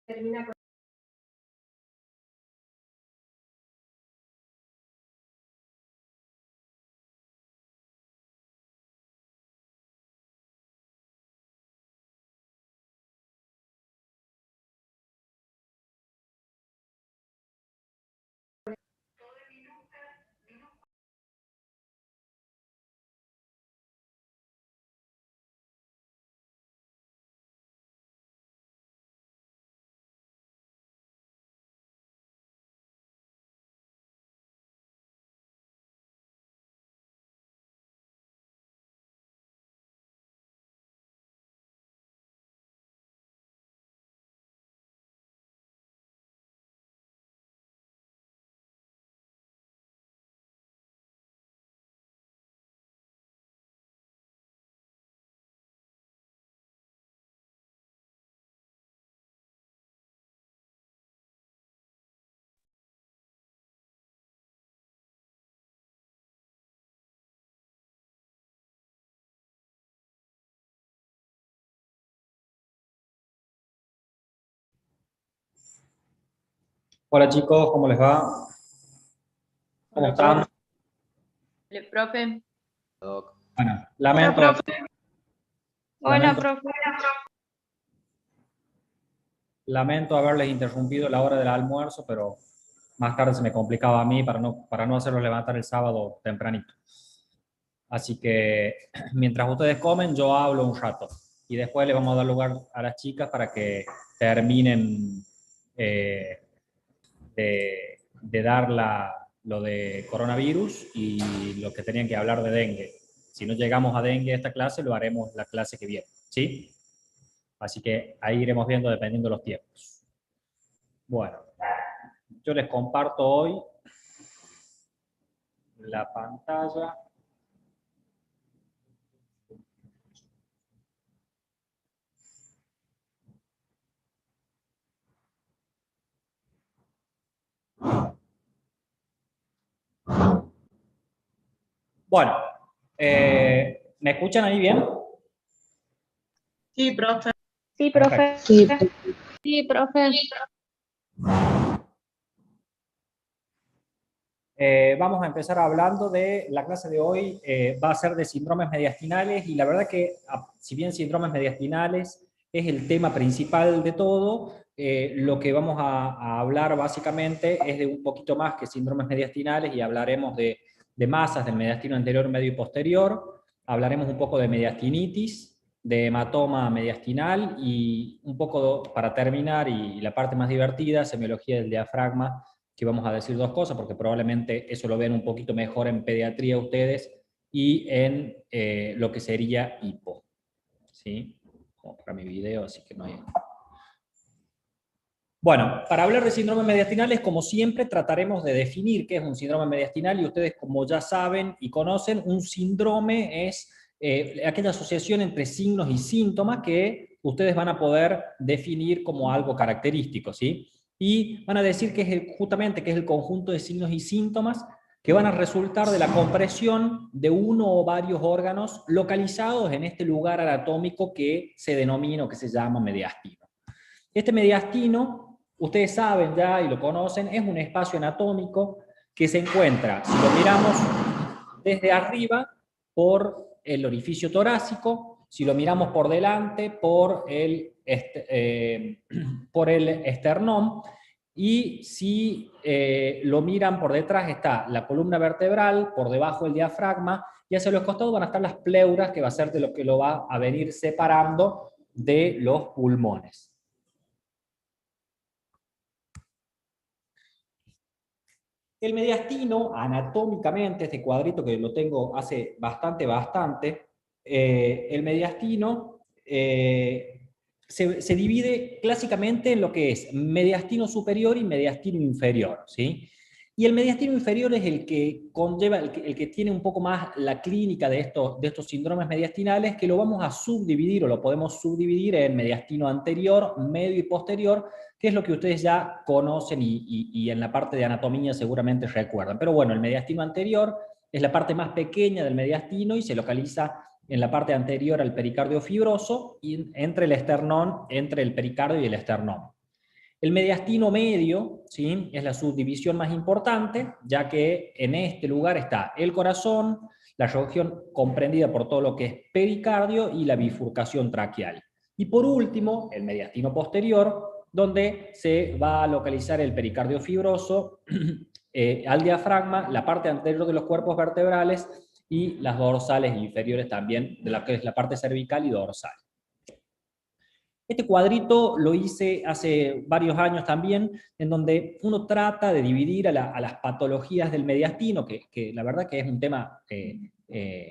termina con... Hola chicos, ¿cómo les va? ¿Cómo Hola, están? profe. Profe. Bueno, Hola, profe. Hola, lamento, profe. lamento haberles interrumpido la hora del almuerzo, pero más tarde se me complicaba a mí para no hacerlos levantar el sábado tempranito. Así que mientras ustedes comen, yo hablo un rato y después le vamos a dar lugar a las chicas para que terminen eh, de dar lo de coronavirus y lo que tenían que hablar de dengue. Si no llegamos a dengue esta clase, lo haremos la clase que viene, ¿sí? Así que ahí iremos viendo dependiendo de los tiempos. Bueno, yo les comparto hoy la pantalla. Bueno, ¿me escuchan ahí bien? Sí, profe. Sí, profe. Sí, profe. Vamos a empezar hablando de la clase de hoy, va a ser de síndromes mediastinales y la verdad que si bien síndromes mediastinales es el tema principal de todo, lo que vamos a hablar básicamente es de un poquito más que síndromes mediastinales y hablaremos de masas del mediastino anterior, medio y posterior, hablaremos un poco de mediastinitis, de hematoma mediastinal y un poco para terminar y la parte más divertida, semiología del diafragma, que vamos a decir dos cosas, porque probablemente eso lo ven un poquito mejor en pediatría ustedes y en lo que sería hipo. ¿Sí? Como para mi video, así que no hay... Bueno, para hablar de síndromes mediastinales, como siempre, trataremos de definir qué es un síndrome mediastinal y ustedes, como ya saben y conocen, un síndrome es aquella asociación entre signos y síntomas que ustedes van a poder definir como algo característico, ¿sí? Y van a decir que es justamente que es el conjunto de signos y síntomas que van a resultar de la compresión de uno o varios órganos localizados en este lugar anatómico que se denomina o que se llama mediastino. Este mediastino, ustedes saben ya y lo conocen, es un espacio anatómico que se encuentra, si lo miramos desde arriba, por el orificio torácico, si lo miramos por delante, por el esternón, y si lo miran por detrás está la columna vertebral, por debajo el diafragma, y hacia los costados van a estar las pleuras, que va a ser de lo que lo va a venir separando de los pulmones. El mediastino, anatómicamente, este cuadrito que lo tengo hace bastante, el mediastino se divide clásicamente en lo que es mediastino superior y mediastino inferior, ¿sí? Y el mediastino inferior es el que conlleva, el que tiene un poco más la clínica de estos síndromes mediastinales, que lo vamos a subdividir o lo podemos subdividir en mediastino anterior, medio y posterior, que es lo que ustedes ya conocen y en la parte de anatomía seguramente recuerdan. Pero bueno, el mediastino anterior es la parte más pequeña del mediastino y se localiza en la parte anterior al pericardio fibroso y entre el esternón, entre el pericardio y el esternón. El mediastino medio, ¿sí?, es la subdivisión más importante, ya que en este lugar está el corazón, la región comprendida por todo lo que es pericardio y la bifurcación traqueal. Y por último, el mediastino posterior, donde se va a localizar el pericardio fibroso, al diafragma, la parte anterior de los cuerpos vertebrales y las dorsales inferiores también, de la que es la parte cervical y dorsal. Este cuadrito lo hice hace varios años también, en donde uno trata de dividir a las patologías del mediastino, que la verdad que es un tema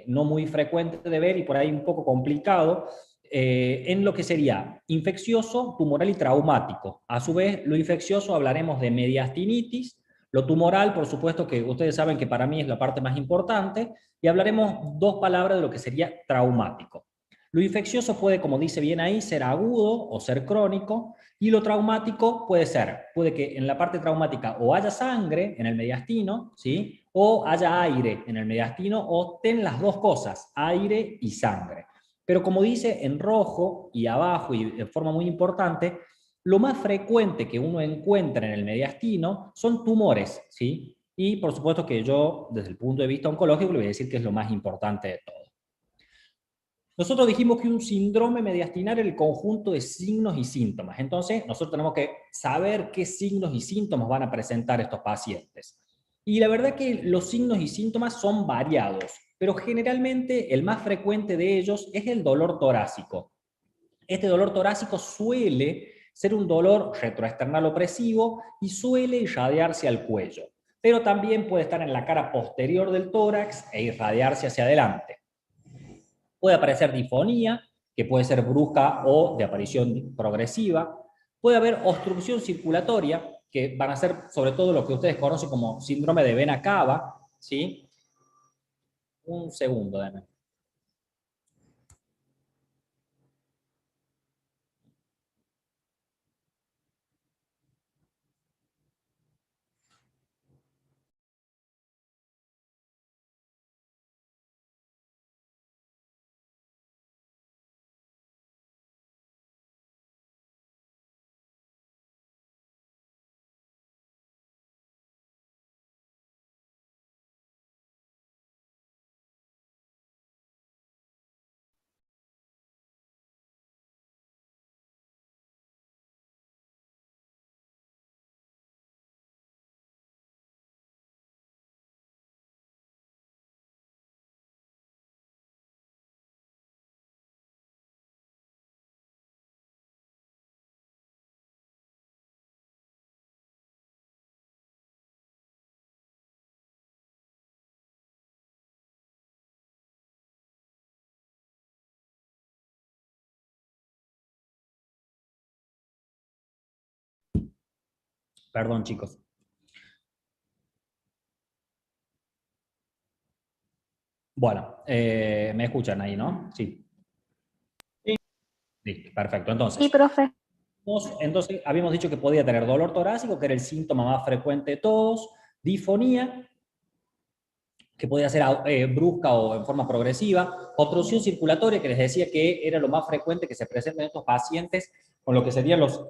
no muy frecuente de ver y por ahí un poco complicado, en lo que sería infeccioso, tumoral y traumático. A su vez, lo infeccioso hablaremos de mediastinitis, lo tumoral, por supuesto que ustedes saben que para mí es la parte más importante, y hablaremos dos palabras de lo que sería traumático. Lo infeccioso puede, como dice bien ahí, ser agudo o ser crónico, y lo traumático puede que en la parte traumática o haya sangre en el mediastino, ¿sí?, o haya aire en el mediastino, o estén las dos cosas, aire y sangre. Pero como dice en rojo y abajo y de forma muy importante, lo más frecuente que uno encuentra en el mediastino son tumores, ¿sí? Y por supuesto que yo, desde el punto de vista oncológico, le voy a decir que es lo más importante de todo. Nosotros dijimos que un síndrome mediastinal era el conjunto de signos y síntomas. Entonces, nosotros tenemos que saber qué signos y síntomas van a presentar estos pacientes. Y la verdad que los signos y síntomas son variados, pero generalmente el más frecuente de ellos es el dolor torácico. Este dolor torácico suele ser un dolor retroesternal opresivo y suele irradiarse al cuello, pero también puede estar en la cara posterior del tórax e irradiarse hacia adelante. Puede aparecer disfonía, que puede ser brusca o de aparición progresiva. Puede haber obstrucción circulatoria, que van a ser sobre todo lo que ustedes conocen como síndrome de vena cava, ¿sí? Un segundo, Dana. Perdón, chicos. Bueno, me escuchan ahí, ¿no? Sí. Listo, perfecto. Sí, Entonces, profe. habíamos dicho que podía tener dolor torácico, que era el síntoma más frecuente de todos, disfonía, que podía ser brusca o en forma progresiva, obstrucción circulatoria, que les decía que era lo más frecuente que se presenta en estos pacientes con lo que serían los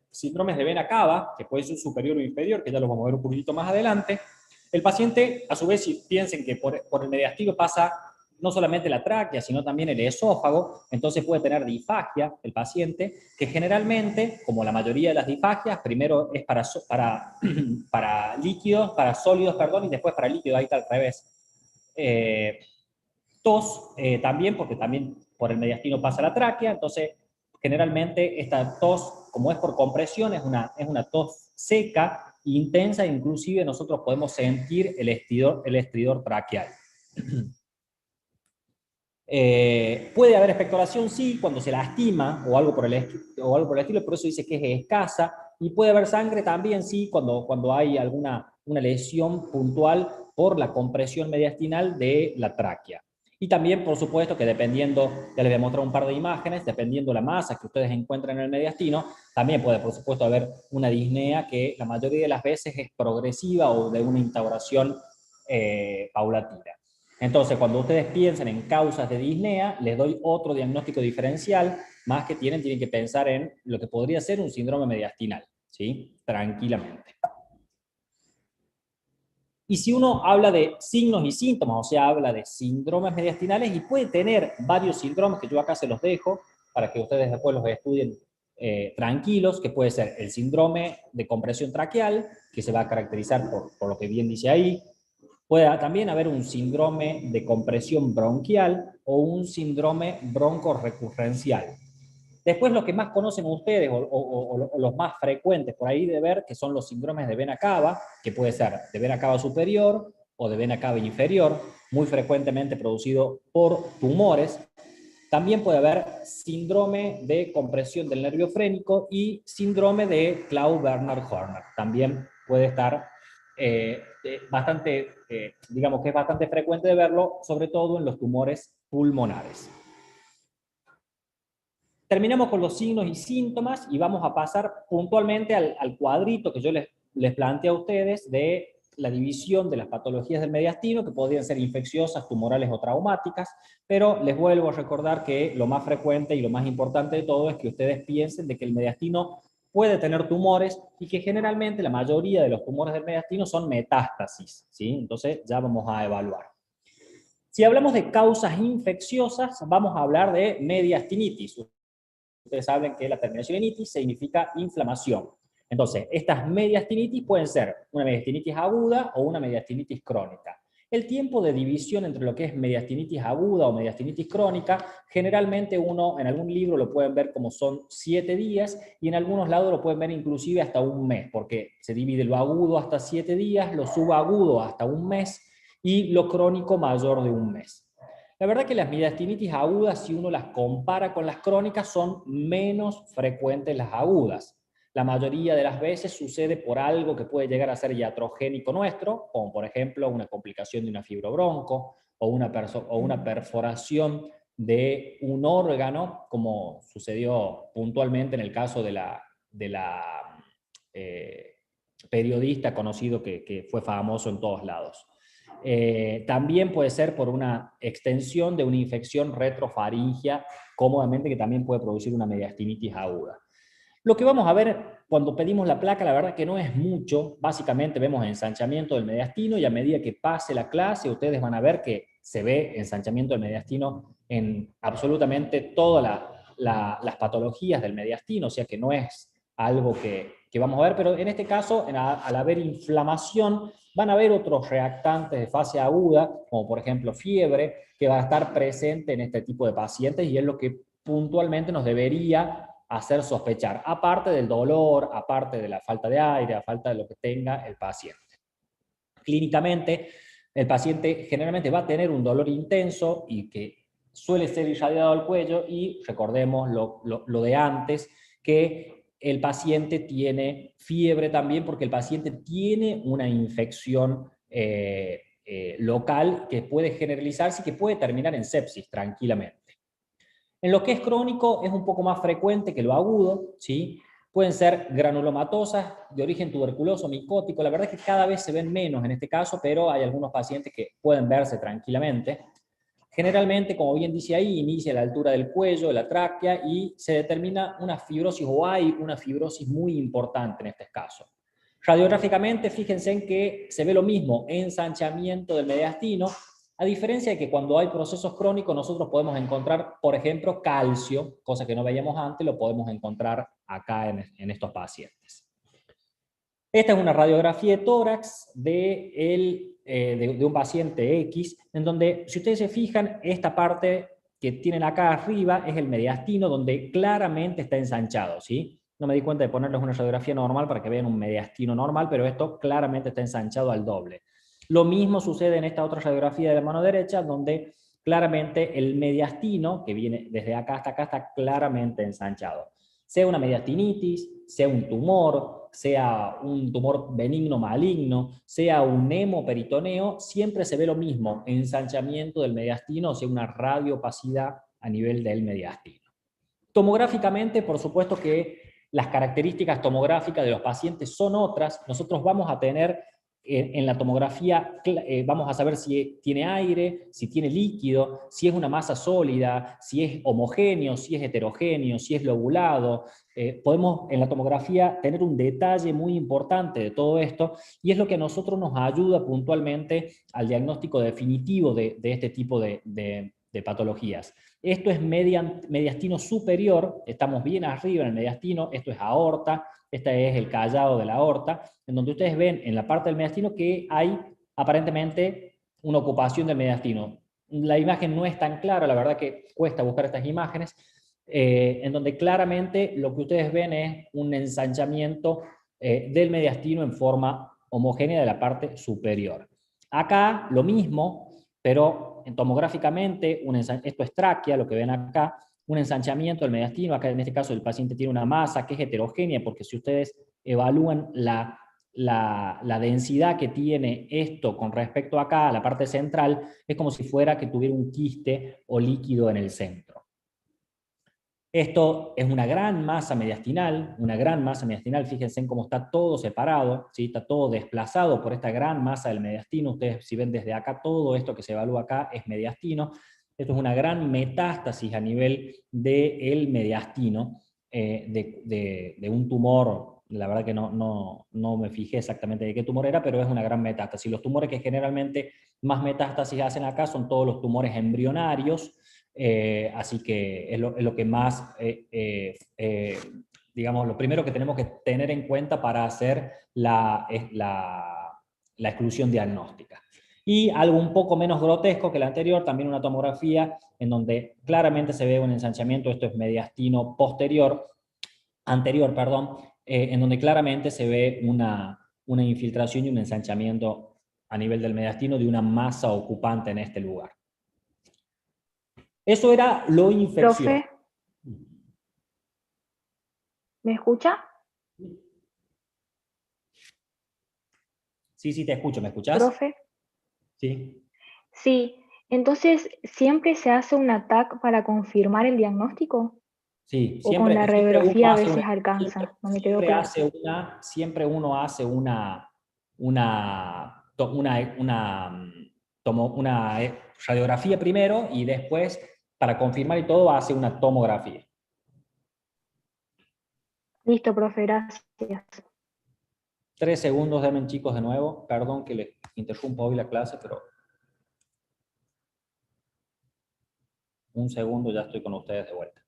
síndromes de vena cava, que puede ser superior o inferior, que ya los vamos a ver un poquitito más adelante. El paciente, a su vez, si piensen que por el mediastino pasa no solamente la tráquea, sino también el esófago, entonces puede tener disfagia el paciente, que generalmente, como la mayoría de las disfagias, primero es para líquidos, para sólidos, perdón, y después para líquidos, ahí está al revés. Tos también, porque también por el mediastino pasa la tráquea, entonces generalmente esta tos, como es por compresión, es una tos seca, intensa, inclusive nosotros podemos sentir el estridor traqueal. Puede haber expectoración, sí, cuando se lastima o algo por el estilo, por eso dice que es escasa, y puede haber sangre también, sí, cuando hay una lesión puntual por la compresión mediastinal de la tráquea. Y también, por supuesto, que dependiendo, ya les voy a mostrar un par de imágenes, dependiendo la masa que ustedes encuentren en el mediastino, también puede, por supuesto, haber una disnea que la mayoría de las veces es progresiva o de una instauración paulatina. Entonces, cuando ustedes piensan en causas de disnea, les doy otro diagnóstico diferencial, más que tienen que pensar en lo que podría ser un síndrome mediastinal, ¿sí? Tranquilamente. Y si uno habla de signos y síntomas, o sea, habla de síndromes mediastinales, y puede tener varios síndromes, que yo acá se los dejo, para que ustedes después los estudien tranquilos, que puede ser el síndrome de compresión traqueal, que se va a caracterizar por lo que bien dice ahí. Puede también haber un síndrome de compresión bronquial o un síndrome broncorrecurrencial. Después, los que más conocen ustedes, o los más frecuentes por ahí de ver, que son los síndromes de vena cava, que puede ser de vena cava superior o de vena cava inferior, muy frecuentemente producido por tumores. También puede haber síndrome de compresión del nervio frénico y síndrome de Claude-Bernard-Horner. También puede estar digamos que es bastante frecuente de verlo, sobre todo en los tumores pulmonares. Terminamos con los signos y síntomas y vamos a pasar puntualmente al cuadrito que yo les planteé a ustedes de la división de las patologías del mediastino, que podrían ser infecciosas, tumorales o traumáticas, pero les vuelvo a recordar que lo más frecuente y lo más importante de todo es que ustedes piensen de que el mediastino puede tener tumores y que generalmente la mayoría de los tumores del mediastino son metástasis, ¿sí? Entonces ya vamos a evaluar. Si hablamos de causas infecciosas, vamos a hablar de mediastinitis. Ustedes saben que la terminación en itis significa inflamación. Entonces, estas mediastinitis pueden ser una mediastinitis aguda o una mediastinitis crónica. El tiempo de división entre lo que es mediastinitis aguda o mediastinitis crónica, generalmente uno en algún libro lo pueden ver como son 7 días y en algunos lados lo pueden ver inclusive hasta un mes, porque se divide lo agudo hasta 7 días, lo subagudo hasta un mes y lo crónico mayor de un mes. La verdad que las mediastinitis agudas, si uno las compara con las crónicas, son menos frecuentes las agudas. La mayoría de las veces sucede por algo que puede llegar a ser iatrogénico nuestro, como por ejemplo una complicación de una fibrobronco o una perforación de un órgano, como sucedió puntualmente en el caso de la periodista conocido que fue famoso en todos lados. También puede ser por una extensión de una infección retrofaringea, cómodamente, que también puede producir una mediastinitis aguda. Lo que vamos a ver cuando pedimos la placa, la verdad que no es mucho. Básicamente vemos ensanchamiento del mediastino y a medida que pase la clase, ustedes van a ver que se ve ensanchamiento del mediastino en absolutamente todas las patologías del mediastino, o sea que no es algo que vamos a ver, pero en este caso, al haber inflamación, van a haber otros reactantes de fase aguda, como por ejemplo fiebre, que va a estar presente en este tipo de pacientes y es lo que puntualmente nos debería hacer sospechar, aparte del dolor, aparte de la falta de aire, a falta de lo que tenga el paciente. Clínicamente, el paciente generalmente va a tener un dolor intenso y que suele ser irradiado al cuello, y recordemos lo de antes, que el paciente tiene fiebre también porque el paciente tiene una infección local que puede generalizarse y que puede terminar en sepsis tranquilamente. En lo que es crónico es un poco más frecuente que lo agudo, ¿sí? Pueden ser granulomatosas de origen tuberculoso, micótico. La verdad es que cada vez se ven menos en este caso, pero hay algunos pacientes que pueden verse tranquilamente. Generalmente, como bien dice ahí, inicia a la altura del cuello, de la tráquea, y se determina una fibrosis, o hay una fibrosis muy importante en este caso. Radiográficamente, fíjense en que se ve lo mismo, ensanchamiento del mediastino, a diferencia de que cuando hay procesos crónicos nosotros podemos encontrar, por ejemplo, calcio, cosa que no veíamos antes, lo podemos encontrar acá en estos pacientes. Esta es una radiografía de tórax de un paciente X, en donde, si ustedes se fijan, esta parte que tienen acá arriba es el mediastino, donde claramente está ensanchado, ¿sí? No me di cuenta de ponerles una radiografía normal para que vean un mediastino normal, pero esto claramente está ensanchado al doble. Lo mismo sucede en esta otra radiografía de la mano derecha, donde claramente el mediastino, que viene desde acá hasta acá, está claramente ensanchado. Sea una mediastinitis, sea un tumor benigno maligno, sea un hemoperitoneo, siempre se ve lo mismo, ensanchamiento del mediastino, o sea, una radiopacidad a nivel del mediastino. Tomográficamente, por supuesto que las características tomográficas de los pacientes son otras. Nosotros vamos a tener en la tomografía vamos a saber si tiene aire, si tiene líquido, si es una masa sólida, si es homogéneo, si es heterogéneo, si es lobulado. Podemos en la tomografía tener un detalle muy importante de todo esto y es lo que a nosotros nos ayuda puntualmente al diagnóstico definitivo de este tipo de patologías. Esto es mediastino superior, estamos bien arriba en el mediastino, esto es aorta, este es el callado de la aorta, en donde ustedes ven en la parte del mediastino que hay aparentemente una ocupación del mediastino. La imagen no es tan clara, la verdad que cuesta buscar estas imágenes, en donde claramente lo que ustedes ven es un ensanchamiento del mediastino en forma homogénea de la parte superior. Acá lo mismo, pero tomográficamente, esto es tráquea, lo que ven acá, un ensanchamiento del mediastino, acá en este caso el paciente tiene una masa que es heterogénea, porque si ustedes evalúan la densidad que tiene esto con respecto acá, a la parte central, es como si fuera que tuviera un quiste o líquido en el centro. Esto es una gran masa mediastinal, fíjense en cómo está todo separado, ¿sí? Está todo desplazado por esta gran masa del mediastino. Ustedes si ven desde acá, todo esto que se evalúa acá es mediastino. Esto es una gran metástasis a nivel del mediastino, de un tumor. La verdad que no me fijé exactamente de qué tumor era, pero es una gran metástasis. Los tumores que generalmente más metástasis hacen acá son todos los tumores embrionarios, así que es lo que más, digamos, lo primero que tenemos que tener en cuenta para hacer la exclusión diagnóstica. Y algo un poco menos grotesco que la anterior, también una tomografía en donde claramente se ve un ensanchamiento, esto es mediastino anterior, perdón, en donde claramente se ve una infiltración y un ensanchamiento a nivel del mediastino de una masa ocupante en este lugar. Eso era lo infeccioso. Profe, ¿me escucha? Sí, sí, te escucho. ¿Me escuchás? Profe, Sí. sí. Entonces, ¿siempre se hace un TAC para confirmar el diagnóstico? Sí, ¿O con la siempre uno radiografía a hace veces alcanza? No me quedó siempre claro. siempre uno hace una radiografía primero y después, para confirmar y todo, hace una tomografía. Listo, profe, gracias. 3 segundos, denme chicos de nuevo. Perdón que les interrumpo hoy la clase, pero un segundo ya estoy con ustedes de vuelta.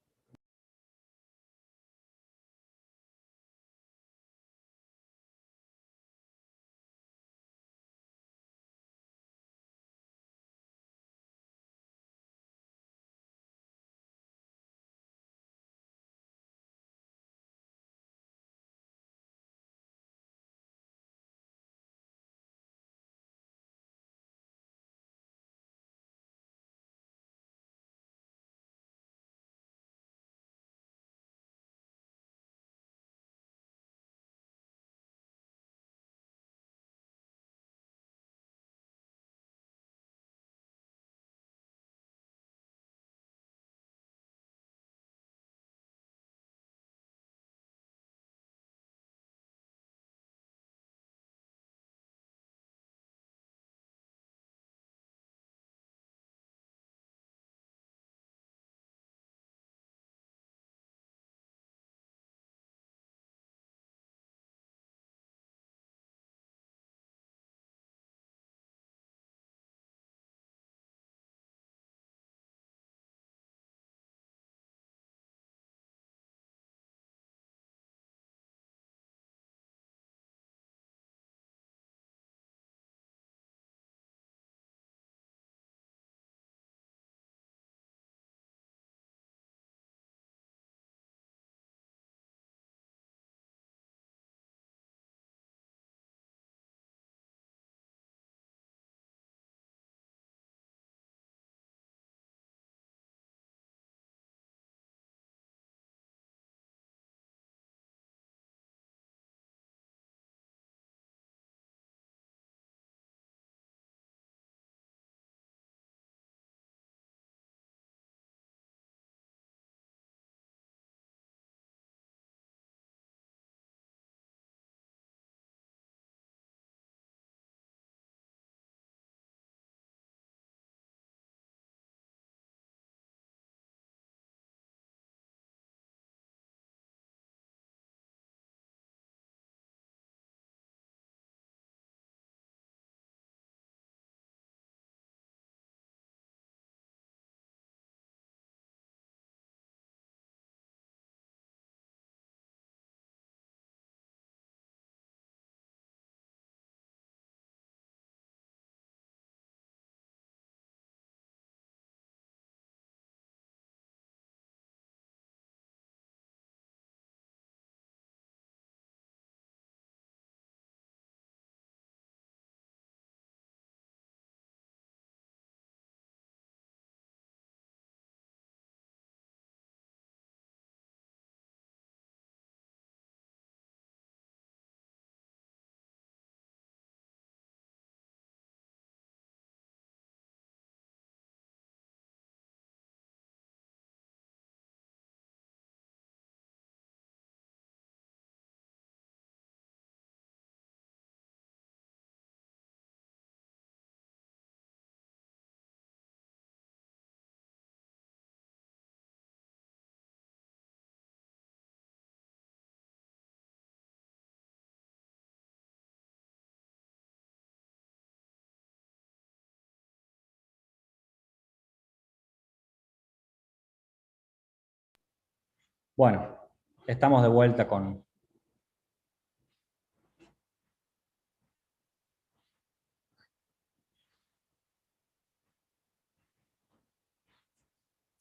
Bueno, estamos de vuelta con...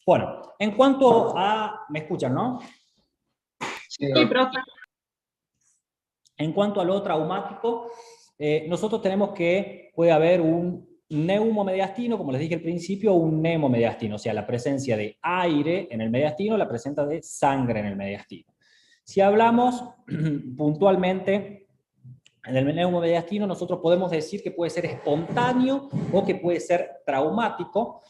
Bueno, en cuanto a... ¿Me escuchan, no? Sí, profe. En cuanto a lo traumático, nosotros tenemos que puede haber un neumomediastino, como les dije al principio, o un nemomediastino, o sea, la presencia de aire en el mediastino, la presencia de sangre en el mediastino. Si hablamos puntualmente en el neumomediastino, nosotros podemos decir que puede ser espontáneo o que puede ser traumático.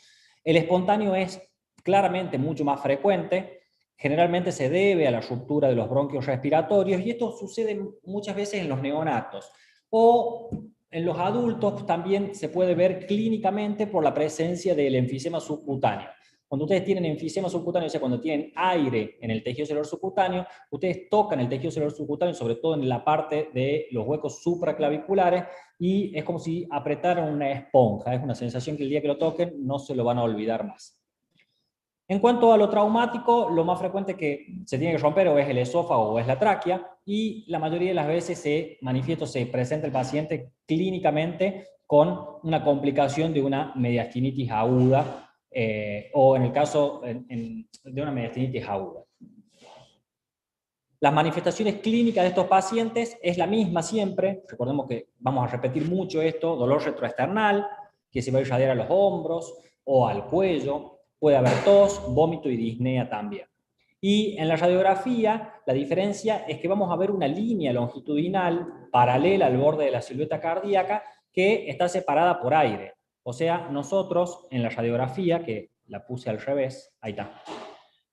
El espontáneo es claramente mucho más frecuente, generalmente se debe a la ruptura de los bronquios respiratorios, y esto sucede muchas veces en los neonatos. O en los adultos también se puede ver clínicamente por la presencia del enfisema subcutáneo. Cuando ustedes tienen enfisema subcutáneo, o sea, cuando tienen aire en el tejido celular subcutáneo, ustedes tocan el tejido celular subcutáneo, sobre todo en la parte de los huecos supraclaviculares, y es como si apretaran una esponja. Es una sensación que el día que lo toquen no se lo van a olvidar más. En cuanto a lo traumático, lo más frecuente que se tiene que romper o es el esófago o es la tráquea, y la mayoría de las veces se manifiesta, se presenta el paciente clínicamente con una complicación de una mediastinitis aguda, o en el caso de una mediastinitis aguda. Las manifestaciones clínicas de estos pacientes es la misma siempre. Recordemos que vamos a repetir mucho esto: dolor retroesternal, que se va a irradiar a los hombros o al cuello. Puede haber tos, vómito y disnea también. Y en la radiografía, la diferencia es que vamos a ver una línea longitudinal paralela al borde de la silueta cardíaca que está separada por aire. O sea, nosotros en la radiografía, que la puse al revés, ahí está.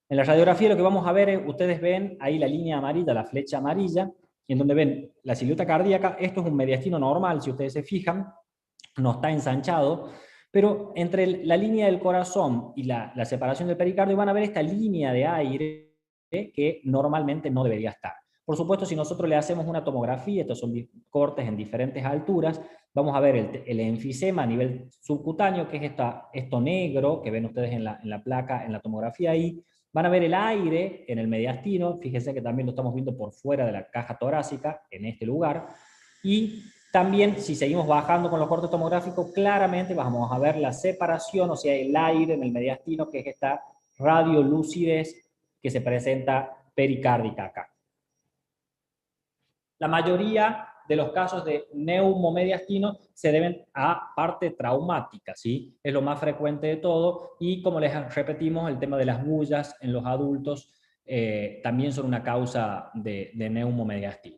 En la radiografía lo que vamos a ver es, ustedes ven ahí la línea amarilla, la flecha amarilla, en donde ven la silueta cardíaca. Esto es un mediastino normal, si ustedes se fijan, no está ensanchado, pero entre la línea del corazón y la separación del pericardio van a ver esta línea de aire que normalmente no debería estar. Por supuesto, si nosotros le hacemos una tomografía, estos son cortes en diferentes alturas, vamos a ver el enfisema a nivel subcutáneo, que es esto negro que ven ustedes en la placa, en la tomografía ahí. Van a ver el aire en el mediastino, fíjense que también lo estamos viendo por fuera de la caja torácica, en este lugar. Y también, si seguimos bajando con los cortes tomográficos, claramente vamos a ver la separación, o sea, el aire en el mediastino, que es esta radiolucidez que se presenta pericárdica acá. La mayoría de los casos de neumomediastino se deben a parte traumática, ¿sí? Es lo más frecuente de todo, y como les repetimos, el tema de las bullas en los adultos también son una causa de neumomediastino.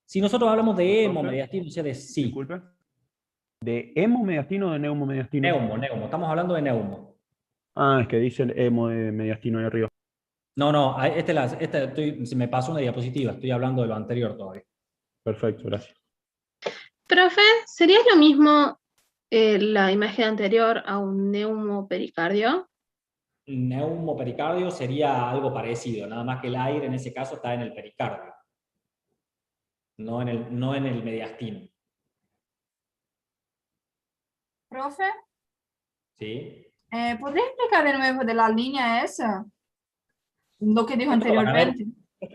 Si nosotros hablamos de hemomediastino, o sea, de sí. Disculpe. ¿De hemomediastino o de neumomediastino? Neumo, estamos hablando de neumo. Ah, es que dice el hemo de mediastino ahí arriba. No, se me pasó una diapositiva, estoy hablando de lo anterior todavía. Perfecto, gracias. Profe, ¿sería lo mismo la imagen anterior a un neumopericardio? Neumopericardio sería algo parecido, nada más que el aire en ese caso está en el pericardio, no en el mediastino. Profe, ¿Sí? ¿podría explicar de nuevo de la línea esa? Lo que dijo anteriormente.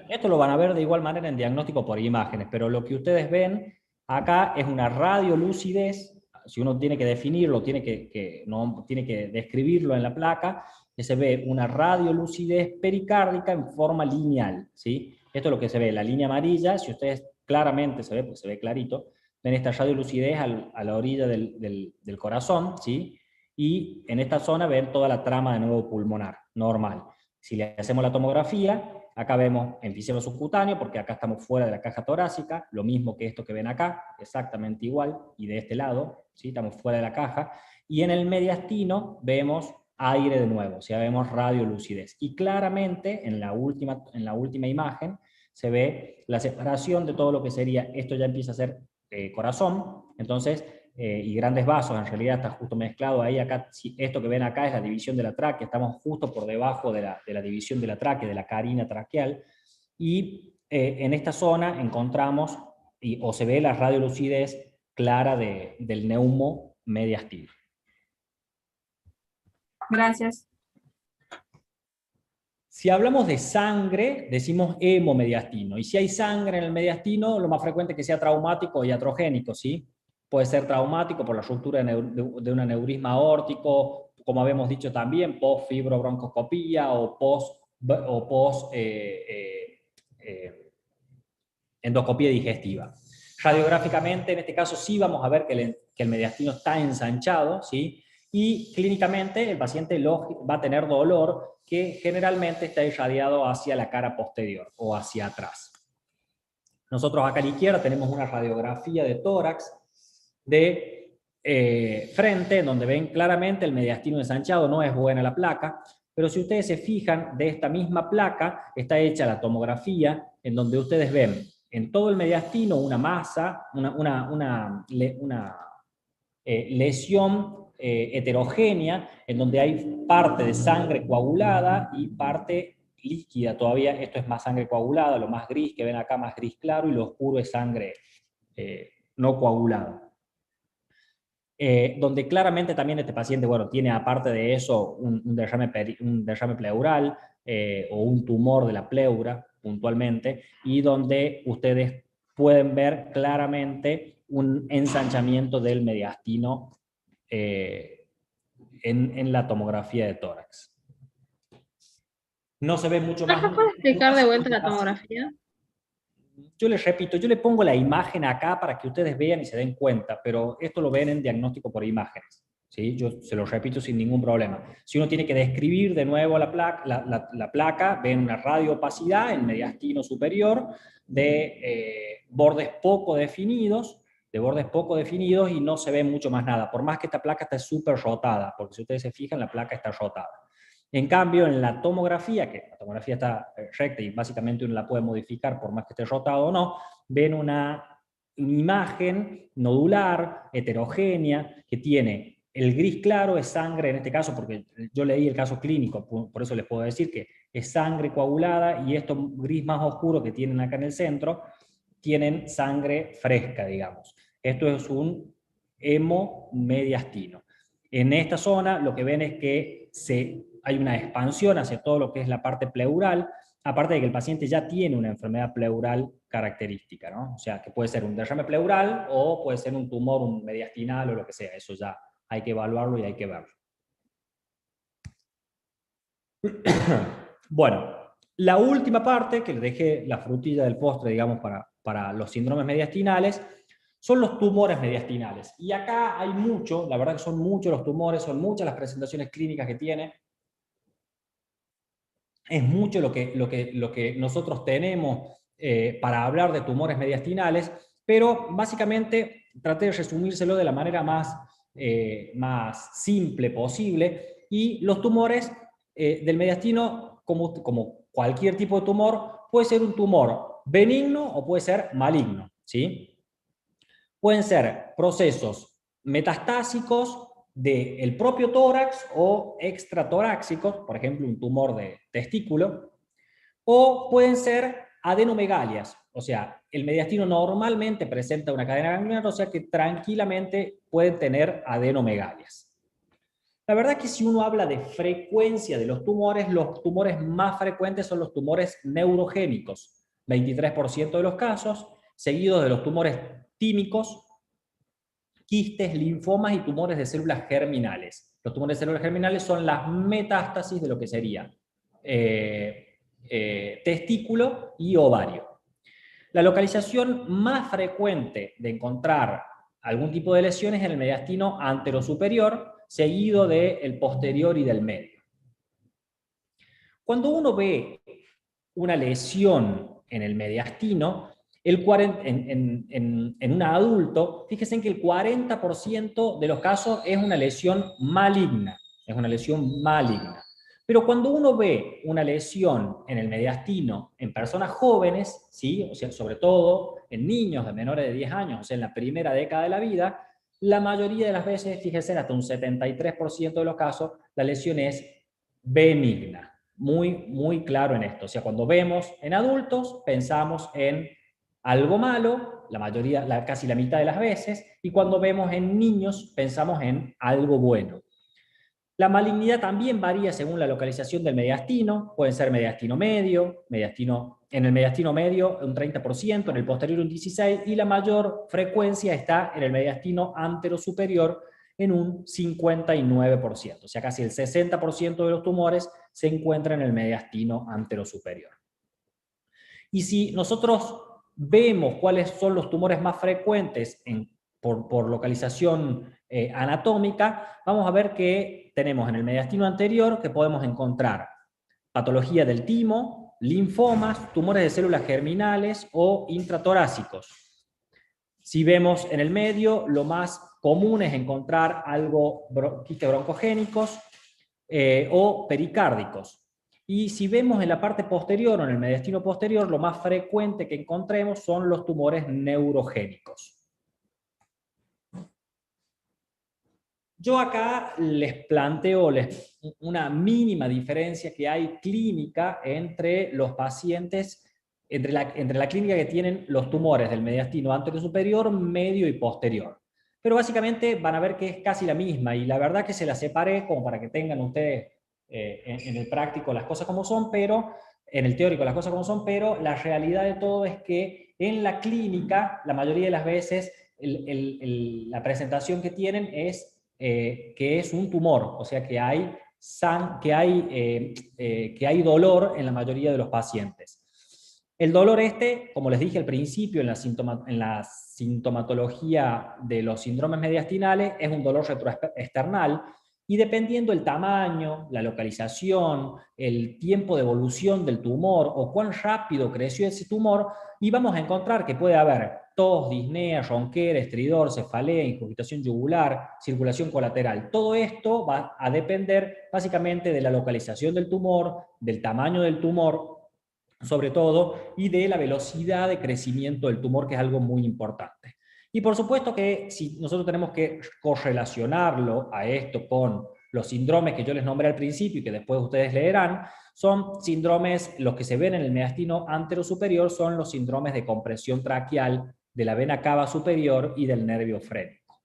Esto lo van a ver de igual manera en diagnóstico por imágenes, pero lo que ustedes ven acá es una radiolucidez. Si uno tiene que definirlo, tiene que describirlo en la placa, que se ve una radiolucidez pericárdica en forma lineal, ¿sí? Esto es lo que se ve, la línea amarilla. Si ustedes claramente se ve, porque se ve clarito, ven esta radiolucidez a la orilla del corazón, ¿sí? Y en esta zona ven toda la trama de nuevo pulmonar, normal. Si le hacemos la tomografía, acá vemos enfisema subcutáneo, porque acá estamos fuera de la caja torácica, lo mismo que esto que ven acá, exactamente igual, y de este lado, ¿sí? Estamos fuera de la caja, y en el mediastino vemos aire de nuevo, o sea, vemos radiolucidez. Y claramente, en la última imagen, se ve la separación de todo lo que sería, esto ya empieza a ser corazón, entonces, y grandes vasos, en realidad está justo mezclado ahí. Acá, esto que ven acá es la división de la tráquea, estamos justo por debajo de la división de la tráquea, de la carina traqueal, y en esta zona encontramos, o se ve la radiolucidez clara del neumo mediastino. Gracias. Si hablamos de sangre, decimos hemomediastino. Y si hay sangre en el mediastino, lo más frecuente es que sea traumático y atrogénico, ¿sí? Puede ser traumático por la ruptura de un aneurisma aórtico, como habíamos dicho también, post-fibrobroncoscopía o post endoscopía digestiva. Radiográficamente, en este caso, sí vamos a ver que el mediastino está ensanchado, ¿sí? Y clínicamente el paciente va a tener dolor que generalmente está irradiado hacia la cara posterior o hacia atrás. Nosotros acá a la izquierda tenemos una radiografía de tórax de frente, donde ven claramente el mediastino ensanchado. No es buena la placa, pero si ustedes se fijan, de esta misma placa está hecha la tomografía, en donde ustedes ven en todo el mediastino una masa, una lesión heterogénea, en donde hay parte de sangre coagulada y parte líquida. Todavía esto es más sangre coagulada, lo más gris que ven acá, más gris claro, y lo oscuro es sangre no coagulada. Donde claramente también este paciente, bueno, tiene aparte de eso un derrame pleural o un tumor de la pleura puntualmente, y donde ustedes pueden ver claramente un ensanchamiento del mediastino en la tomografía de tórax. No se ve mucho más. ¿Me puedes explicar de vuelta la tomografía? Yo les repito, yo le pongo la imagen acá para que ustedes vean y se den cuenta, pero esto lo ven en diagnóstico por imágenes, ¿sí? Yo se lo repito sin ningún problema. Si uno tiene que describir de nuevo la placa, ven una radioopacidad en mediastino superior de bordes poco definidos, y no se ve mucho más nada, por más que esta placa esté súper rotada, porque si ustedes se fijan, la placa está rotada. En cambio, en la tomografía, que la tomografía está recta y básicamente uno la puede modificar por más que esté rotado o no, ven una imagen nodular, heterogénea, que tiene el gris claro, es sangre en este caso, porque yo leí el caso clínico, por eso les puedo decir que es sangre coagulada, y esto gris más oscuro que tienen acá en el centro, tienen sangre fresca, digamos. Esto es un hemomediastino. En esta zona lo que ven es que hay una expansión hacia todo lo que es la parte pleural, aparte de que el paciente ya tiene una enfermedad pleural característica, ¿no? O sea, que puede ser un derrame pleural o puede ser un tumor, un mediastinal o lo que sea. Eso ya hay que evaluarlo y hay que verlo. Bueno, la última parte, que le dejé la frutilla del postre, digamos, para los síndromes mediastinales, son los tumores mediastinales. Y acá hay mucho, la verdad que son muchos los tumores, son muchas las presentaciones clínicas que tiene. Es mucho lo que nosotros tenemos para hablar de tumores mediastinales, pero básicamente traté de resumírselo de la manera más simple posible. Y los tumores del mediastino, como cualquier tipo de tumor, puede ser un tumor benigno o puede ser maligno, ¿sí? Pueden ser procesos metastásicos del propio tórax o extratoráxicos, por ejemplo, un tumor de testículo, o pueden ser adenomegalias, o sea, el mediastino normalmente presenta una cadena ganglionar, o sea que tranquilamente pueden tener adenomegalias. La verdad es que si uno habla de frecuencia de los tumores más frecuentes son los tumores neurogénicos, 23% de los casos, seguidos de los tumores tímicos, quistes, linfomas y tumores de células germinales. Los tumores de células germinales son las metástasis de lo que sería testículo y ovario. La localización más frecuente de encontrar algún tipo de lesiones es en el mediastino anterosuperior, seguido del posterior y del medio. Cuando uno ve una lesión en el mediastino, en un adulto, fíjense en que el 40% de los casos es una lesión maligna. Es una lesión maligna. Pero cuando uno ve una lesión en el mediastino en personas jóvenes, ¿sí? O sea, sobre todo en niños de menores de 10 años, o sea, en la primera década de la vida, la mayoría de las veces, fíjense, hasta un 73% de los casos, la lesión es benigna. Muy, muy claro en esto. O sea, cuando vemos en adultos, pensamos en algo malo, casi la mitad de las veces, y cuando vemos en niños, pensamos en algo bueno. La malignidad también varía según la localización del mediastino, pueden ser mediastino medio, en el mediastino medio un 30%, en el posterior un 16%, y la mayor frecuencia está en el mediastino anterosuperior en un 59%, o sea, casi el 60% de los tumores se encuentran en el mediastino anterosuperior. Y si nosotros vemos cuáles son los tumores más frecuentes por localización anatómica, vamos a ver que tenemos en el mediastino anterior que podemos encontrar patología del timo, linfomas, tumores de células germinales o intratorácicos. Si vemos en el medio, lo más común es encontrar algo quistes broncogénicos o pericárdicos. Y si vemos en la parte posterior o en el mediastino posterior, lo más frecuente que encontremos son los tumores neurogénicos. Yo acá les planteo una mínima diferencia que hay clínica entre los pacientes, entre la clínica que tienen los tumores del mediastino anterior superior, medio y posterior. Pero básicamente van a ver que es casi la misma, y la verdad que se la separé como para que tengan ustedes en el práctico las cosas como son, pero en el teórico las cosas como son, pero la realidad de todo es que en la clínica, la mayoría de las veces, la presentación que tienen es que es un tumor, o sea que hay dolor en la mayoría de los pacientes. El dolor como les dije al principio, en la sintomatología de los síndromes mediastinales, es un dolor retroexternal, y dependiendo el tamaño, la localización, el tiempo de evolución del tumor o cuán rápido creció ese tumor, y vamos a encontrar que puede haber tos, disnea, ronquera, estridor, cefalea, incurgitación yugular, circulación colateral. Todo esto va a depender básicamente de la localización del tumor, del tamaño del tumor, sobre todo, y de la velocidad de crecimiento del tumor, que es algo muy importante. Y por supuesto que si nosotros tenemos que correlacionarlo a esto con los síndromes que yo les nombré al principio y que después ustedes leerán, son síndromes, los que se ven en el mediastino anterosuperior son los síndromes de compresión traqueal de la vena cava superior y del nervio frénico.